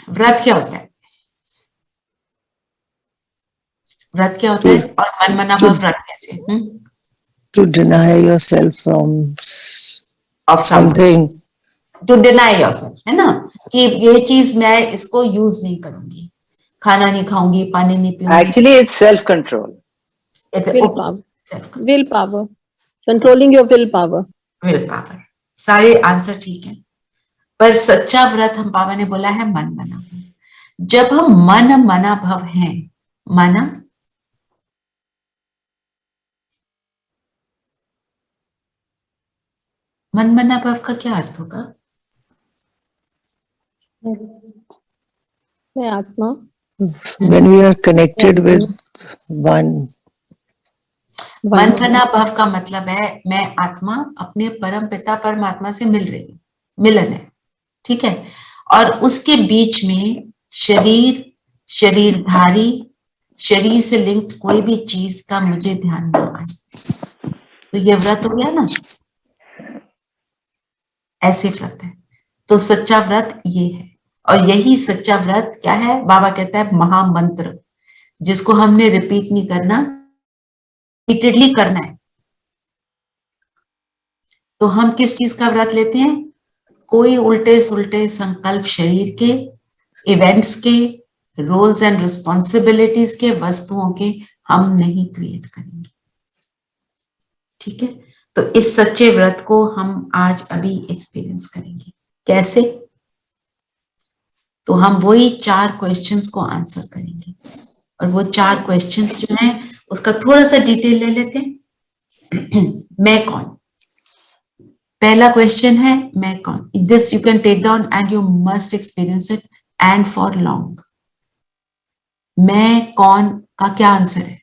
S2: व्रत क्या होता है? व्रत क्या होता है? और मन मना भाव व्रत कैसे?
S7: To deny yourself from
S2: of something. To deny yourself, है ना, कि ये चीज मैं इसको यूज नहीं करूंगी, खाना नहीं खाऊंगी, पानी नहीं पीऊंगी.
S3: Actually it's self control.
S5: It's will power. Controlling your will power.
S2: Will power. सारे आंसर ठीक है. पर सच्चा व्रत हम बाबा ने बोला है मन मना भाव. जब हम मन मना भाव हैं, मना मन मना भाव का क्या अर्थ होगा?
S5: मैं आत्मा.
S7: When we are connected with one.
S2: मन मना भाव का मतलब है मैं आत्मा अपने परम पिता परमात्मा से मिल रही हूँ, मिलन है. ठीक है, और उसके बीच में शरीर, शरीरधारी, शरीर से लिंक्ड कोई भी चीज का मुझे ध्यान न आए. तो ये व्रत हो गया ना, ऐसे व्रत है. तो सच्चा व्रत ये है. और यही सच्चा व्रत क्या है? बाबा कहता है महामंत्र, जिसको हमने रिपीट नहीं करना, रिपीटेडली करना है. तो हम किस चीज का व्रत लेते हैं? कोई उल्टे सुल्टे संकल्प शरीर के, इवेंट्स के, रोल्स एंड रिस्पॉन्सिबिलिटीज के, वस्तुओं के हम नहीं क्रिएट करेंगे. ठीक है, तो इस सच्चे व्रत को हम आज अभी एक्सपीरियंस करेंगे. कैसे? तो हम वही 4 क्वेश्चंस को आंसर करेंगे. और वो 4 क्वेश्चंस जो हैं उसका थोड़ा सा डिटेल ले लेते हैं. मैं कौन? पहला क्वेश्चन है मैं कौन, this you can take down and you must experience it and for long. मैं कौन का क्या आंसर है?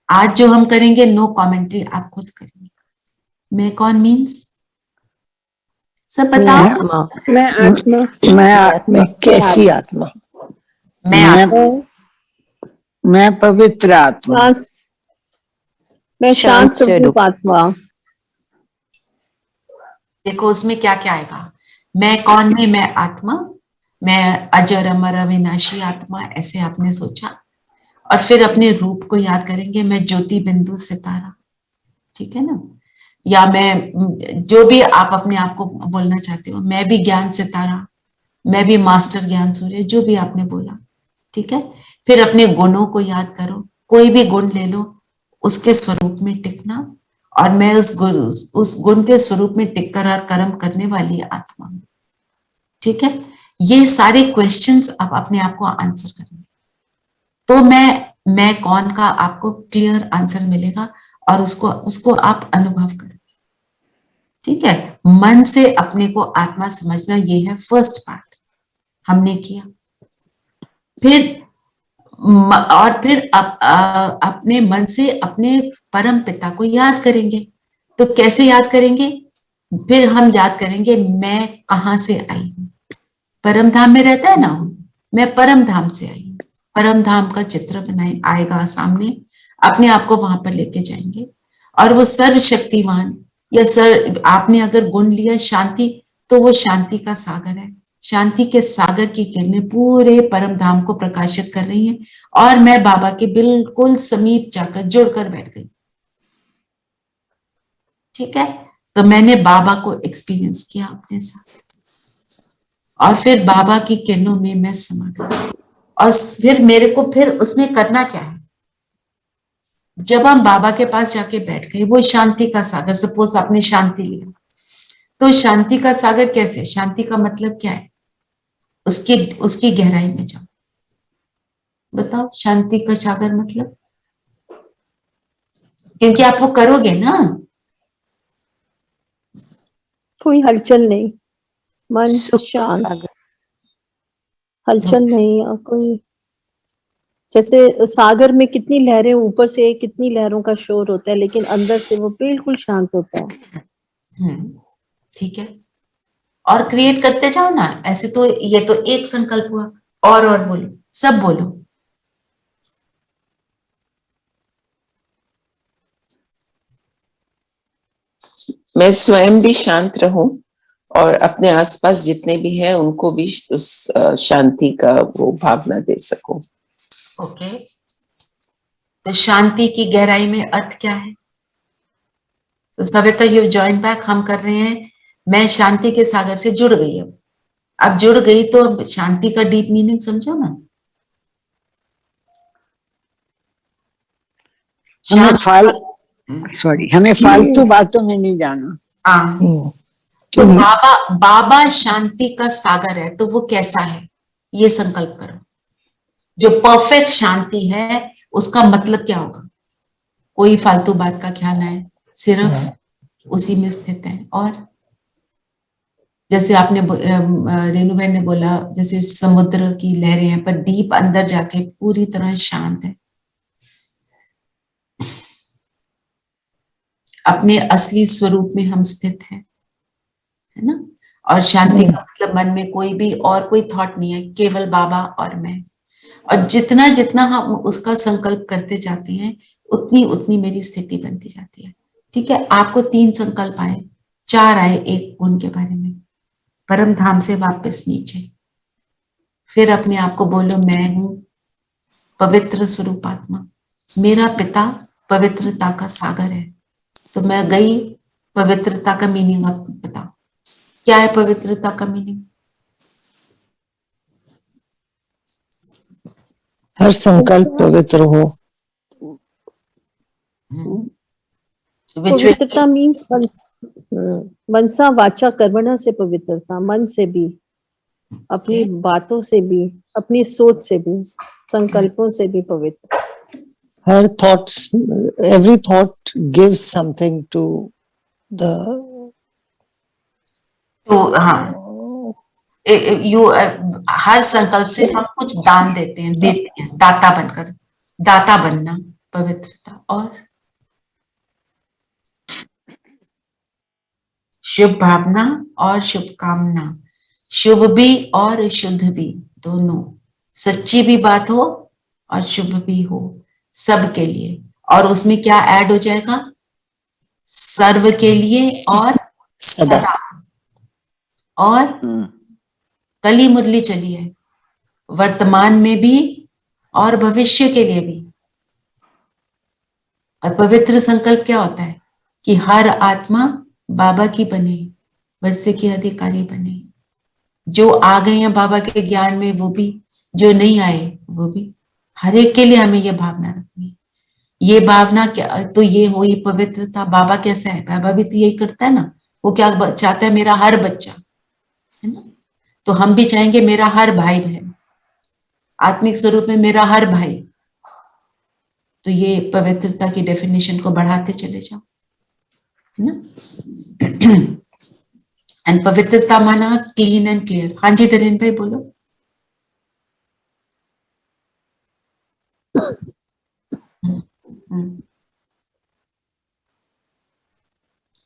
S2: आज जो हम करेंगे नो कमेंट्री, आप खुद करेंगे। मैं कौन मीन्स सब बताओ।
S8: मैं आत्मा।
S7: मैं कैसी आत्मा?
S8: मैं पवित्र आत्मा।
S5: मैं शांत स्वरूप आत्मा।
S2: देखो उसमें क्या क्या आएगा। मैं कौन है? मैं आत्मा, मैं अजर अमर अविनाशी आत्मा, ऐसे आपने सोचा। और फिर अपने रूप को याद करेंगे, मैं ज्योति बिंदु सितारा, ठीक है ना, या मैं जो भी आप अपने आप को बोलना चाहते हो, मैं भी ज्ञान सितारा, मैं भी मास्टर ज्ञान सूर्य, जो भी आपने बोला, ठीक है। फिर अपने गुणों को याद करो, कोई भी गुण ले लो, उसके स्वरूप में टिकना, और मैं उस गुण के स्वरूप में टिककर और कर्म करने वाली आत्मा हूं, ठीक है। ये सारे क्वेश्चंस आप अपने आप को आंसर करेंगे, तो मैं कौन का आपको क्लियर आंसर मिलेगा, और उसको आप अनुभव करेंगे, ठीक है। मन से अपने को आत्मा समझना, ये है फर्स्ट पार्ट हमने किया। फिर अपने मन से अपने परम पिता को याद करेंगे। तो कैसे याद करेंगे? फिर हम याद करेंगे मैं कहां से आई हूं। परम धाम में रहता है ना, मैं परम धाम से आई हूं। परम धाम का चित्र बनाए आएगा सामने, अपने आप को वहां पर लेके जाएंगे, और वो सर्वशक्तिमान, या आपने अगर गुण लिया शांति, तो वो शांति का सागर है। शांति के सागर की किरणें पूरे परम धाम को प्रकाशित कर रही हैं, और मैं बाबा के बिल्कुल समीप जाकर जुड़कर बैठ गई, ठीक है। तो मैंने बाबा को एक्सपीरियंस किया अपने साथ, और फिर बाबा की किरणों में मैं समा गई। और फिर मेरे को फिर उसमें करना क्या है? जब हम बाबा के पास जाके बैठ गए, वो शांति का सागर, सपोज आपने शांति लिया, तो शांति का सागर कैसे? शांति का मतलब क्या है? उसकी गहराई में जाओ, बताओ शांति का सागर मतलब, क्योंकि आप वो करोगे ना,
S5: कोई हलचल नहीं, मन शांत, हलचल नहीं, और कोई जैसे सागर में कितनी लहरें, ऊपर से कितनी लहरों का शोर होता है, लेकिन अंदर से वो बिल्कुल शांत होता है।
S2: ठीक है। और क्रिएट करते जाओ ना, ऐसे तो ये तो एक संकल्प हुआ, और बोलो, सब बोलो।
S4: मैं स्वयं भी शांत रहूं, और अपने आसपास जितने भी हैं उनको भी उस शांति का वो भावना दे सकूं।
S2: ओके, तो शांति की गहराई में अर्थ क्या है? तो सविता यू जॉइन बैक, हम कर रहे हैं, मैं शांति के सागर से जुड़ गई। अब जुड़ गई तो अब शांति का डीप मीनिंग समझो ना।
S8: हमें फालतू बातों में नहीं जाना।
S2: हाँ, तो बाबा शांति का सागर है, तो वो कैसा है ये संकल्प करो। जो परफेक्ट शांति है उसका मतलब क्या होगा? कोई फालतू बात का ख्याल आए, सिर्फ उसी में स्थित है। और जैसे आपने रेणु भाई ने बोला, जैसे समुद्र की लहरें हैं, पर डीप अंदर जाके पूरी तरह शांत है, अपने असली स्वरूप में हम स्थित हैं, है ना। और शांति का मतलब मन में कोई भी और कोई थॉट नहीं है, केवल बाबा और मैं। और जितना जितना हम उसका संकल्प करते जाते हैं, उतनी उतनी मेरी स्थिति बनती जाती है, ठीक है। आपको 3 संकल्प आए, 4 आए एक गुण के बारे में, परम धाम से वापस नीचे। फिर अपने आप को बोलो, मैं हूं पवित्र स्वरूप आत्मा, मेरा पिता पवित्रता का सागर है। तो मैं गई, पवित्रता का मीनिंग आप बताओ, क्या है पवित्रता का मीनिंग?
S7: हर संकल्प पवित्र हो।
S5: पवित्रता मीन्स मनसा वाचा कर्मणा से पवित्रता, मन से भी, अपनी बातों से भी, अपनी सोच से भी, संकल्पों से भी पवित्र।
S7: Her thoughts, every thought gives something to the
S2: तो हाँ, यू हर संकल्प से हम कुछ दान देते हैं, दाता बनकर, दाता बनना, पवित्रता और शुभ भावना और शुभकामना, शुभ भी और शुद्ध भी, दोनों, सच्ची भी बात हो और शुभ भी हो सबके लिए। और उसमें क्या ऐड हो जाएगा? सर्व के लिए और सदा। और कली मुरली चली है, वर्तमान में भी और भविष्य के लिए भी। और पवित्र संकल्प क्या होता है? कि हर आत्मा बाबा की बने, वर्षे की अधिकारी बने। जो आ गए हैं बाबा के ज्ञान में वो भी, जो नहीं आए वो भी, हर एक के लिए हमें ये भावना रखनी। ये भावना क्या, तो ये हुई पवित्रता। बाबा कैसा है? बाबा भी तो यही करता है ना। वो क्या चाहता है? मेरा हर बच्चा, है ना। तो हम भी चाहेंगे मेरा हर भाई बहन, आत्मिक स्वरूप में मेरा हर भाई। तो ये पवित्रता की डेफिनेशन को बढ़ाते चले जाओ, है ना। एंड पवित्रता माना क्लीन एंड क्लियर। हाँ जी धीरेन भाई बोलो।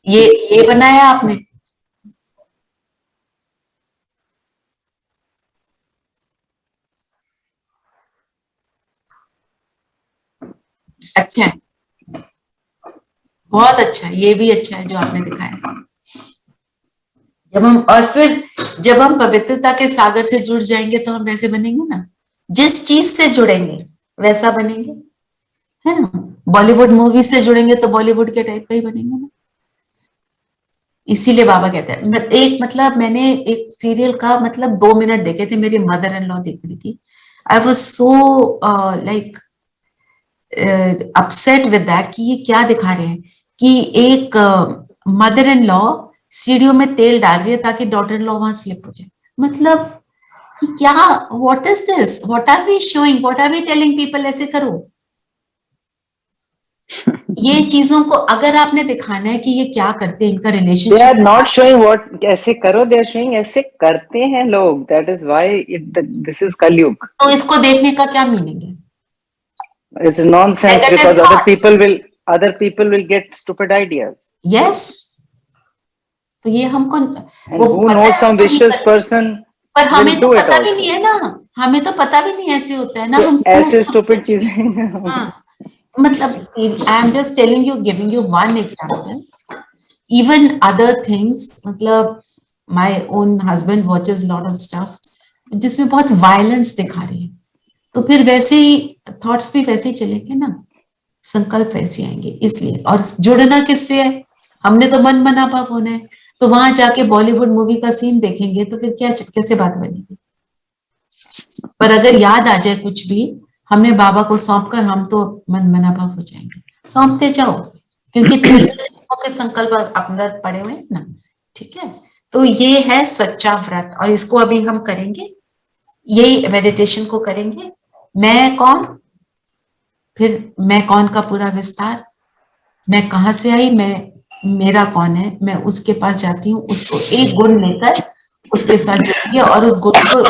S2: ये बनाया आपने? अच्छा है, बहुत अच्छा है, ये भी अच्छा है जो आपने दिखाया। जब हम, और फिर जब हम पवित्रता के सागर से जुड़ जाएंगे तो हम वैसे बनेंगे ना, जिस चीज से जुड़ेंगे वैसा बनेंगे, है ना। बॉलीवुड मूवी से जुड़ेंगे तो बॉलीवुड के टाइप का ही बनेंगे ना। इसीलिए बाबा कहते हैं, एक मतलब मैंने एक सीरियल का मतलब 2 मिनट देखे थे, मेरी मदर इन लॉ देख रही थी। I was so like upset with that कि ये क्या दिखा रहे हैं कि एक मदर इन लॉ सीढ़ियों में तेल डाल रही है ताकि डॉटर इन लॉ वहां स्लिप हो जाए। मतलब क्या, what is this, what are we showing, what are we telling people? ऐसे करो। ये चीजों को अगर आपने दिखाना है कि ये क्या करते हैं, इनका relationship,
S3: they are not showing what ऐसे करो, दे आर शोइंग ऐसे करते हैं लोग। That is why this is Kalyug.
S2: तो इसको देखने का क्या मीनिंग है?
S3: It's nonsense because other people will get stupid ideas.
S2: Yes. तो ये हमको,
S3: and who knows some vicious person
S2: पर हमें तो पता भी नहीं है ना, हमें तो पता भी नहीं ऐसे होता है ना। हम
S3: ऐसे स्टूपिड चीजें।
S2: हाँ, मतलब I am just telling you, giving you one example. Even other things, मतलब my own husband watches lot of stuff जिसमें बहुत वायलेंस दिखा रही है, तो फिर वैसे ही थॉट्स भी वैसे ही चलेंगे ना, संकल्प वैसे आएंगे। इसलिए, और जुड़ना किससे है? हमने तो मन बना भाव होना है। तो वहां जाके बॉलीवुड मूवी का सीन देखेंगे तो फिर क्या, कैसे बात बनेगी? पर अगर याद आ जाए कुछ भी, हमने बाबा को सौंप कर, हम तो मन बना भाव हो जाएंगे। सौंपते जाओ, क्योंकि के संकल्प अंदर पड़े हुए हैं ना। ठीक है, तो ये है सच्चा व्रत, और इसको अभी हम करेंगे, यही मेडिटेशन को करेंगे। मैं कौन, फिर मैं कौन का पूरा विस्तार, मैं कहां से आई, मैं, मेरा कौन है, मैं उसके पास जाती हूँ, उसको एक गुण लेकर उसके साथ जुड़ेंगे और उस गुण को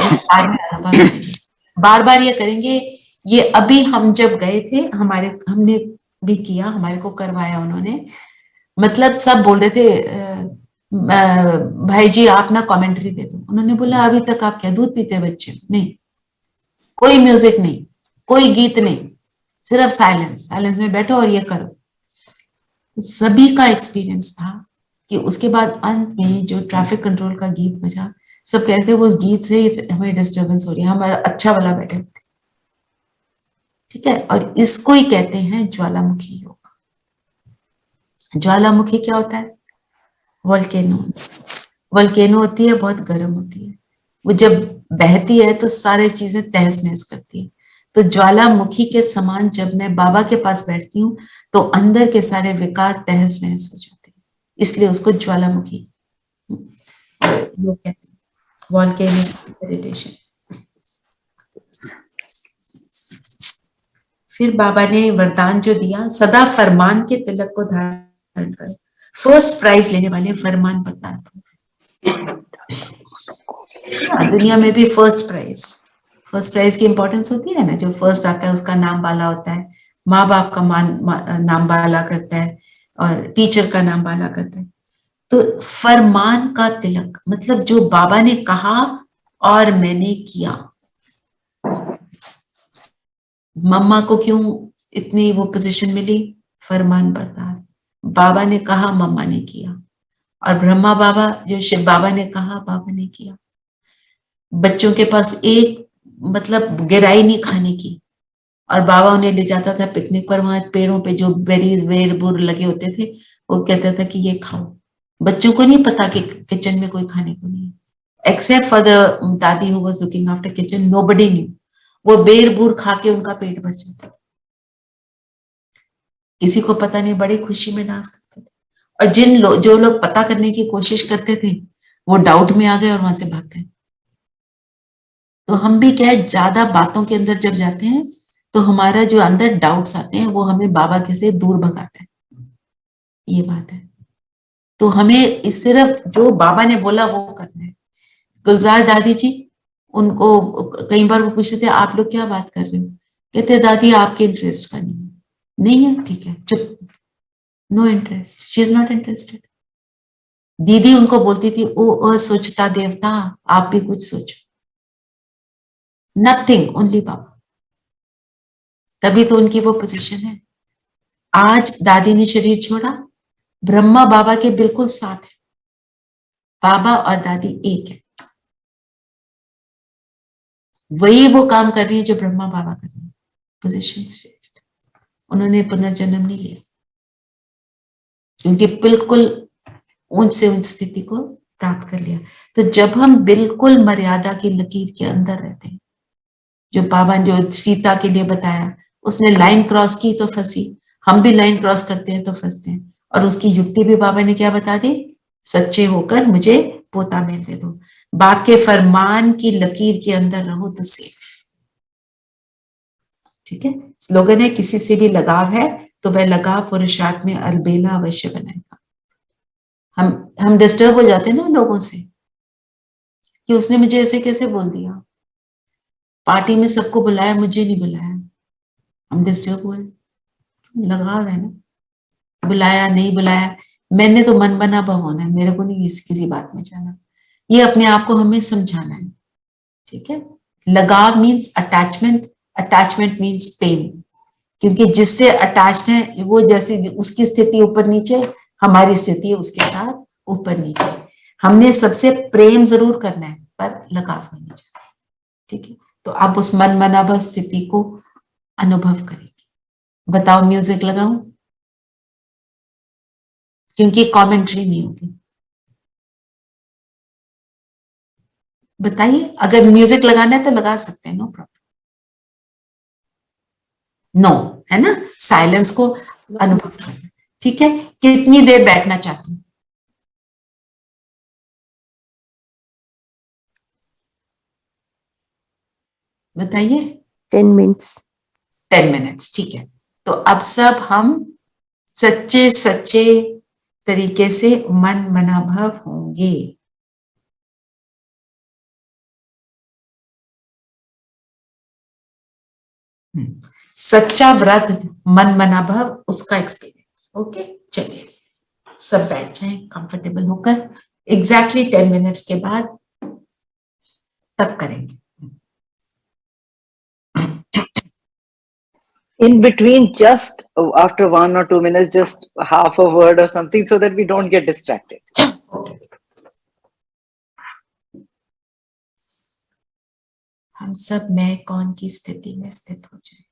S2: बार बार ये करेंगे। ये अभी हम जब गए थे, हमने भी किया, हमारे को करवाया उन्होंने। मतलब सब बोल रहे थे भाई जी आप ना कमेंट्री दे दो। उन्होंने बोला अभी तक आप क्या दूध पीते बच्चे? नहीं, कोई म्यूजिक नहीं, कोई गीत नहीं, सिर्फ साइलेंस, साइलेंस में बैठो और ये करो। तो सभी का एक्सपीरियंस था कि उसके बाद अंत में जो ट्रैफिक कंट्रोल का गीत बजा, सब कह रहे थे वो गीत से हमें डिस्टर्बेंस हो रही है, हमारा अच्छा वाला बैठे थे। ठीक है, और इसको ही कहते हैं ज्वालामुखी योग। ज्वालामुखी क्या होता है? वोल्केनो। वोल्केनो होती है, बहुत गर्म होती है, वो जब बहती है तो सारी चीजें तहस नहस करती है। तो ज्वालामुखी के समान जब मैं बाबा के पास बैठती हूँ तो अंदर के सारे विकार तहस नहस हो जाते हैं, इसलिए उसको ज्वालामुखी लोग कहते हैं, वोल्केनो मेडिटेशन। फिर बाबा ने वरदान जो दिया, सदा फरमान के तिलक को धारण कर, फर्स्ट प्राइज लेने वाले फरमान प्रदान। हाँ, दुनिया में भी फर्स्ट प्राइज की इंपॉर्टेंस होती है ना, जो फर्स्ट आता है उसका नाम बाला होता है, माँ बाप का नाम बाला करता है, और टीचर का नाम बाला करता है। तो फरमान का तिलक मतलब जो बाबा ने कहा और मैंने किया। मम्मा को क्यों इतनी वो पोजीशन मिली? फरमान बरदार। बाबा ने कहा, मम्मा ने किया। और ब्रह्मा बाबा, जो शिव बाबा ने कहा, बाबा ने किया। बच्चों के पास एक मतलब गिराई नहीं खाने की, और बाबा उन्हें ले जाता था पिकनिक पर, वहां पेड़ों पे जो बेरीज वेर बुर लगे होते थे, वो कहता था कि ये खाओ। बच्चों को नहीं पता कि किचन में कोई खाने को नहीं है, एक्सेप्ट फॉर द दादी who was looking after kitchen, nobody knew. वो बेर बुर खा के उनका पेट भर जाता था, किसी को पता नहीं, बड़ी खुशी में डांस करते थे। और जो लोग पता करने की कोशिश करते थे, वो डाउट में आ गए और वहां से भाग गए। तो हम भी क्या है, ज्यादा बातों के अंदर जब जाते हैं तो हमारा जो अंदर डाउट्स आते हैं वो हमें बाबा के से दूर भगाते हैं, ये बात है। तो हमें सिर्फ जो बाबा ने बोला वो करना है। गुलजार दादी जी, उनको कई बार वो पूछते थे आप लोग क्या बात कर रहे हो, कहते दादी आपके इंटरेस्ट का नहीं है, ठीक है चुप, no interest, she is not interested. दीदी उनको बोलती थी ओ असोचता देवता, आप भी कुछ सोचो, नथिंग, ओनली बाबा। तभी तो उनकी वो पोजीशन है। आज दादी ने शरीर छोड़ा, ब्रह्मा बाबा के बिल्कुल साथ है, बाबा और दादी एक है, वही वो काम कर रही है जो ब्रह्मा बाबा कर रहे हैं। पोजीशन श्रेष्ठ, उन्होंने पुनर्जन्म नहीं लिया, क्योंकि बिल्कुल ऊंच से ऊंच स्थिति को प्राप्त कर लिया। तो जब हम बिल्कुल मर्यादा की लकीर के अंदर रहते हैं, जो बाबा ने जो सीता के लिए बताया, उसने लाइन क्रॉस की तो फंसी, हम भी लाइन क्रॉस करते हैं तो फंसते हैं। और उसकी युक्ति भी बाबा ने क्या बता दी, सच्चे होकर मुझे पोता मेल दे दो, बाप के फरमान की लकीर के अंदर रहो तो सेफ। ठीक है, स्लोगन है किसी से भी लगाव है तो वह लगाव पुरुषार्थ में अलबेला अवश्य बनाएगा। हम डिस्टर्ब हो जाते हैं ना लोगों से कि उसने मुझे ऐसे कैसे बोल दिया, पार्टी में सबको बुलाया मुझे नहीं बुलाया, हम डिस्टर्ब हुए, लगाव है ना, बुलाया नहीं बुलाया, मैंने तो मन बना भवन है, मेरे को नहीं किसी बात में जाना, ये अपने आप को हमें समझाना है। ठीक है, लगाव means attachment, attachment means pain, क्योंकि जिससे अटैच्ड है वो जैसे उसकी स्थिति ऊपर नीचे, हमारी स्थिति उसके साथ ऊपर नीचे, हमने सबसे प्रेम जरूर करना है पर लगाव नहीं चाहिए। ठीक है, तो आप उस मन मनाभव स्थिति को अनुभव करेंगे। बताओ म्यूजिक लगाऊं, क्योंकि कमेंट्री नहीं होगी। बताइए, अगर म्यूजिक लगाना है तो लगा सकते हैं, नो प्रॉब्लम। नो, है ना, साइलेंस को अनुभव करना। ठीक है, कितनी देर बैठना चाहती हूँ? बताइए।
S9: 10 मिनट्स।
S2: 10 मिनट्स, ठीक है। तो अब सब हम सच्चे सच्चे तरीके से मन मनाभव होंगे। सच्चा व्रत मन मनाभव, उसका एक्सपीरियंस। ओके, चलिए सब बैठ जाएं कंफर्टेबल होकर, एग्जैक्टली 10 मिनट्स के बाद तब करेंगे।
S3: In between, just after 1 or 2 minutes, just half a word or something so that we don't get distracted.
S2: Okay. हम सब मैं कौन की स्थिति में स्थित हो जाए।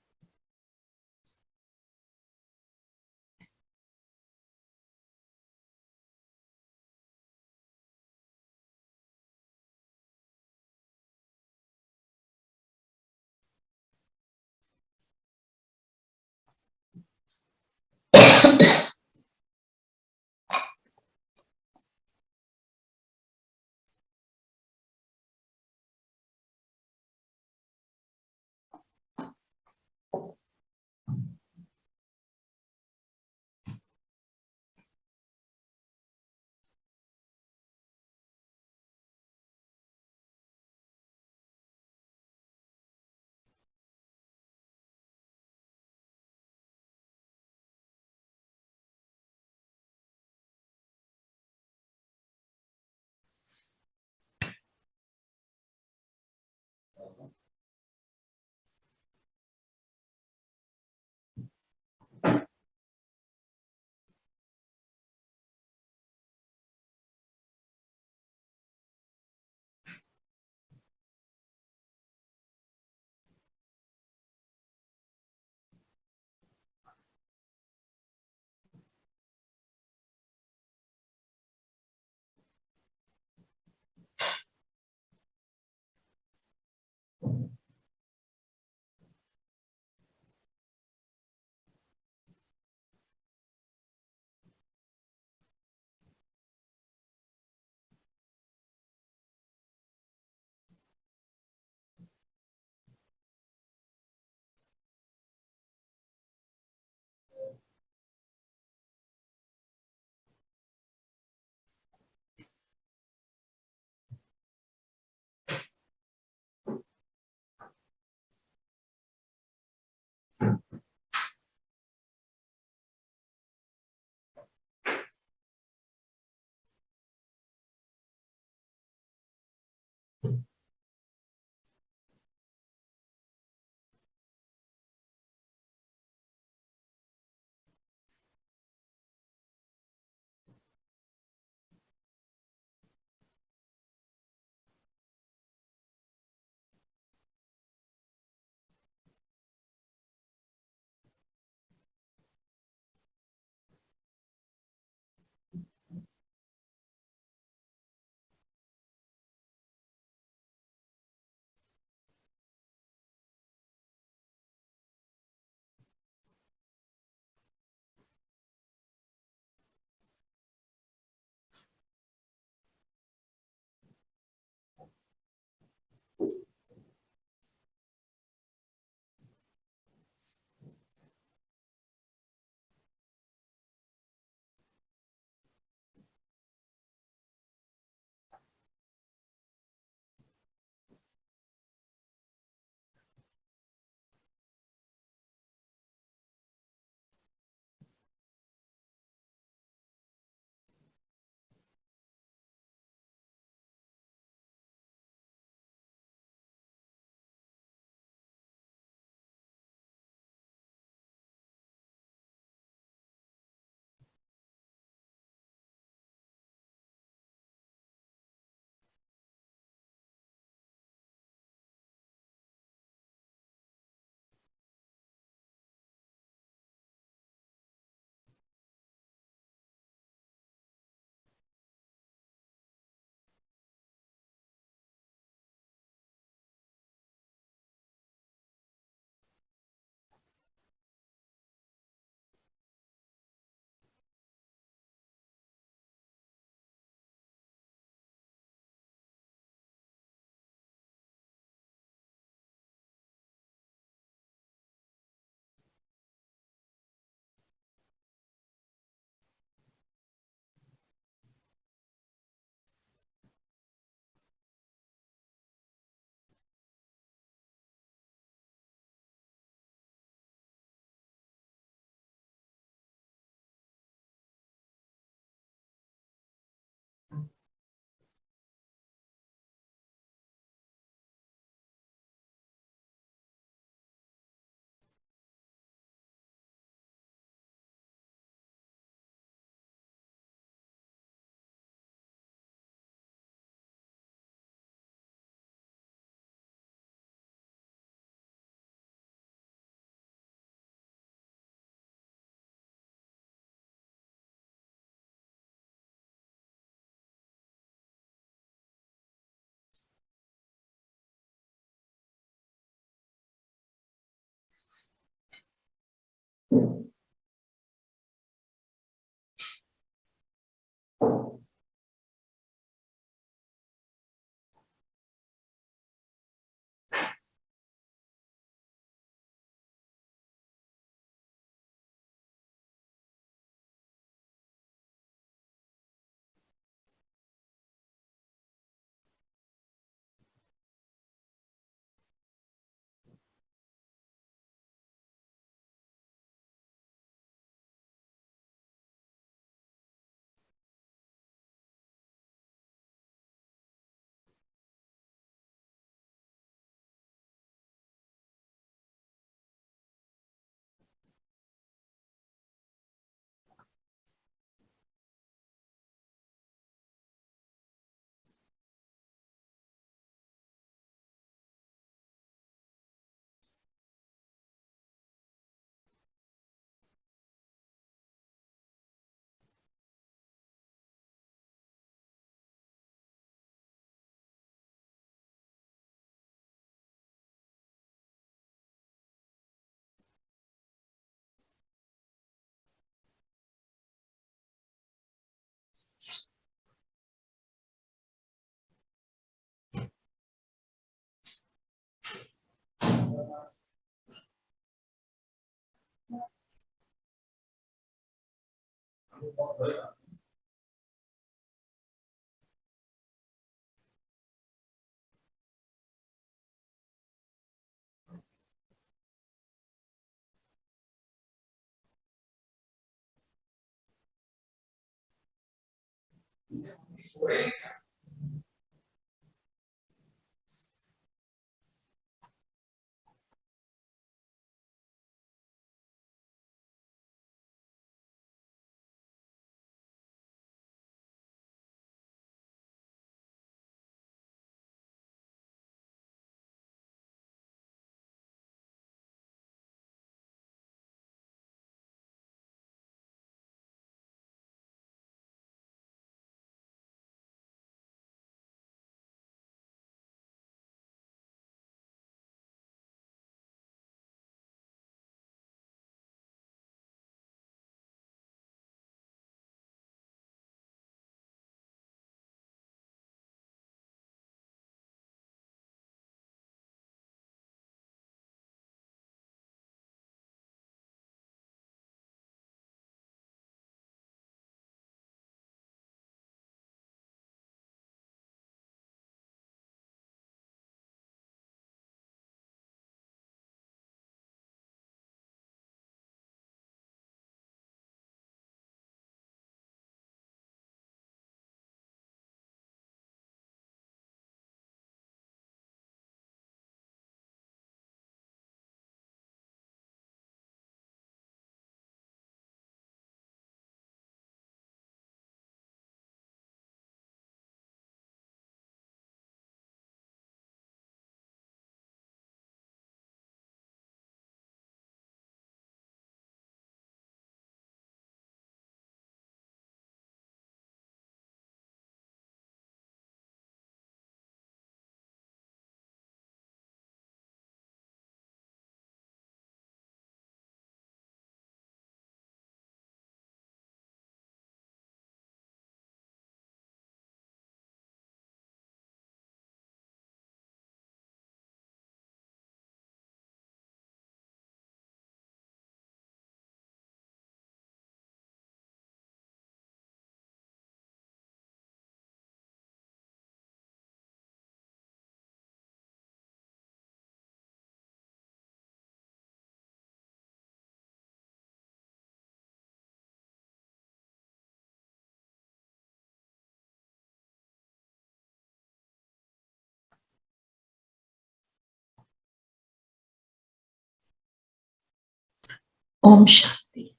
S2: ओम शांति।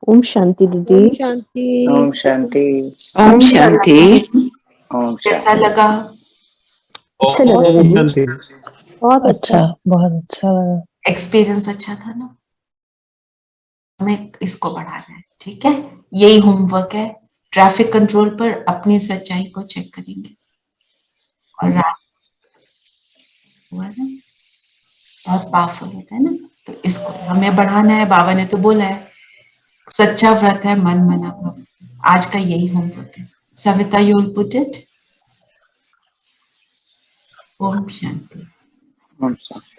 S9: ओम शांति दीदी।
S5: ओम शांति।
S3: ओम शांति।
S4: ओम शांति।
S3: ओम
S2: कैसा
S3: शांति।
S2: लगा?
S9: अच्छा लगा दीदी।
S5: बहुत अच्छा।
S7: बहुत अच्छा लगा।
S2: एक्सपीरियंस अच्छा था ना? हमें इसको बढ़ाना है, ठीक है? यही होमवर्क है। ट्रैफिक कंट्रोल पर अपनी सच्चाई को चेक करेंगे और रात हुआ ना, बहुत पावरफुल होता है ना, तो इसको हमें बढ़ाना है। बाबा ने तो बोला है सच्चा व्रत है मन मना भव। आज का यही होमवर्क है। Savita, you will put it. ओम शांति।
S3: ओम शांति।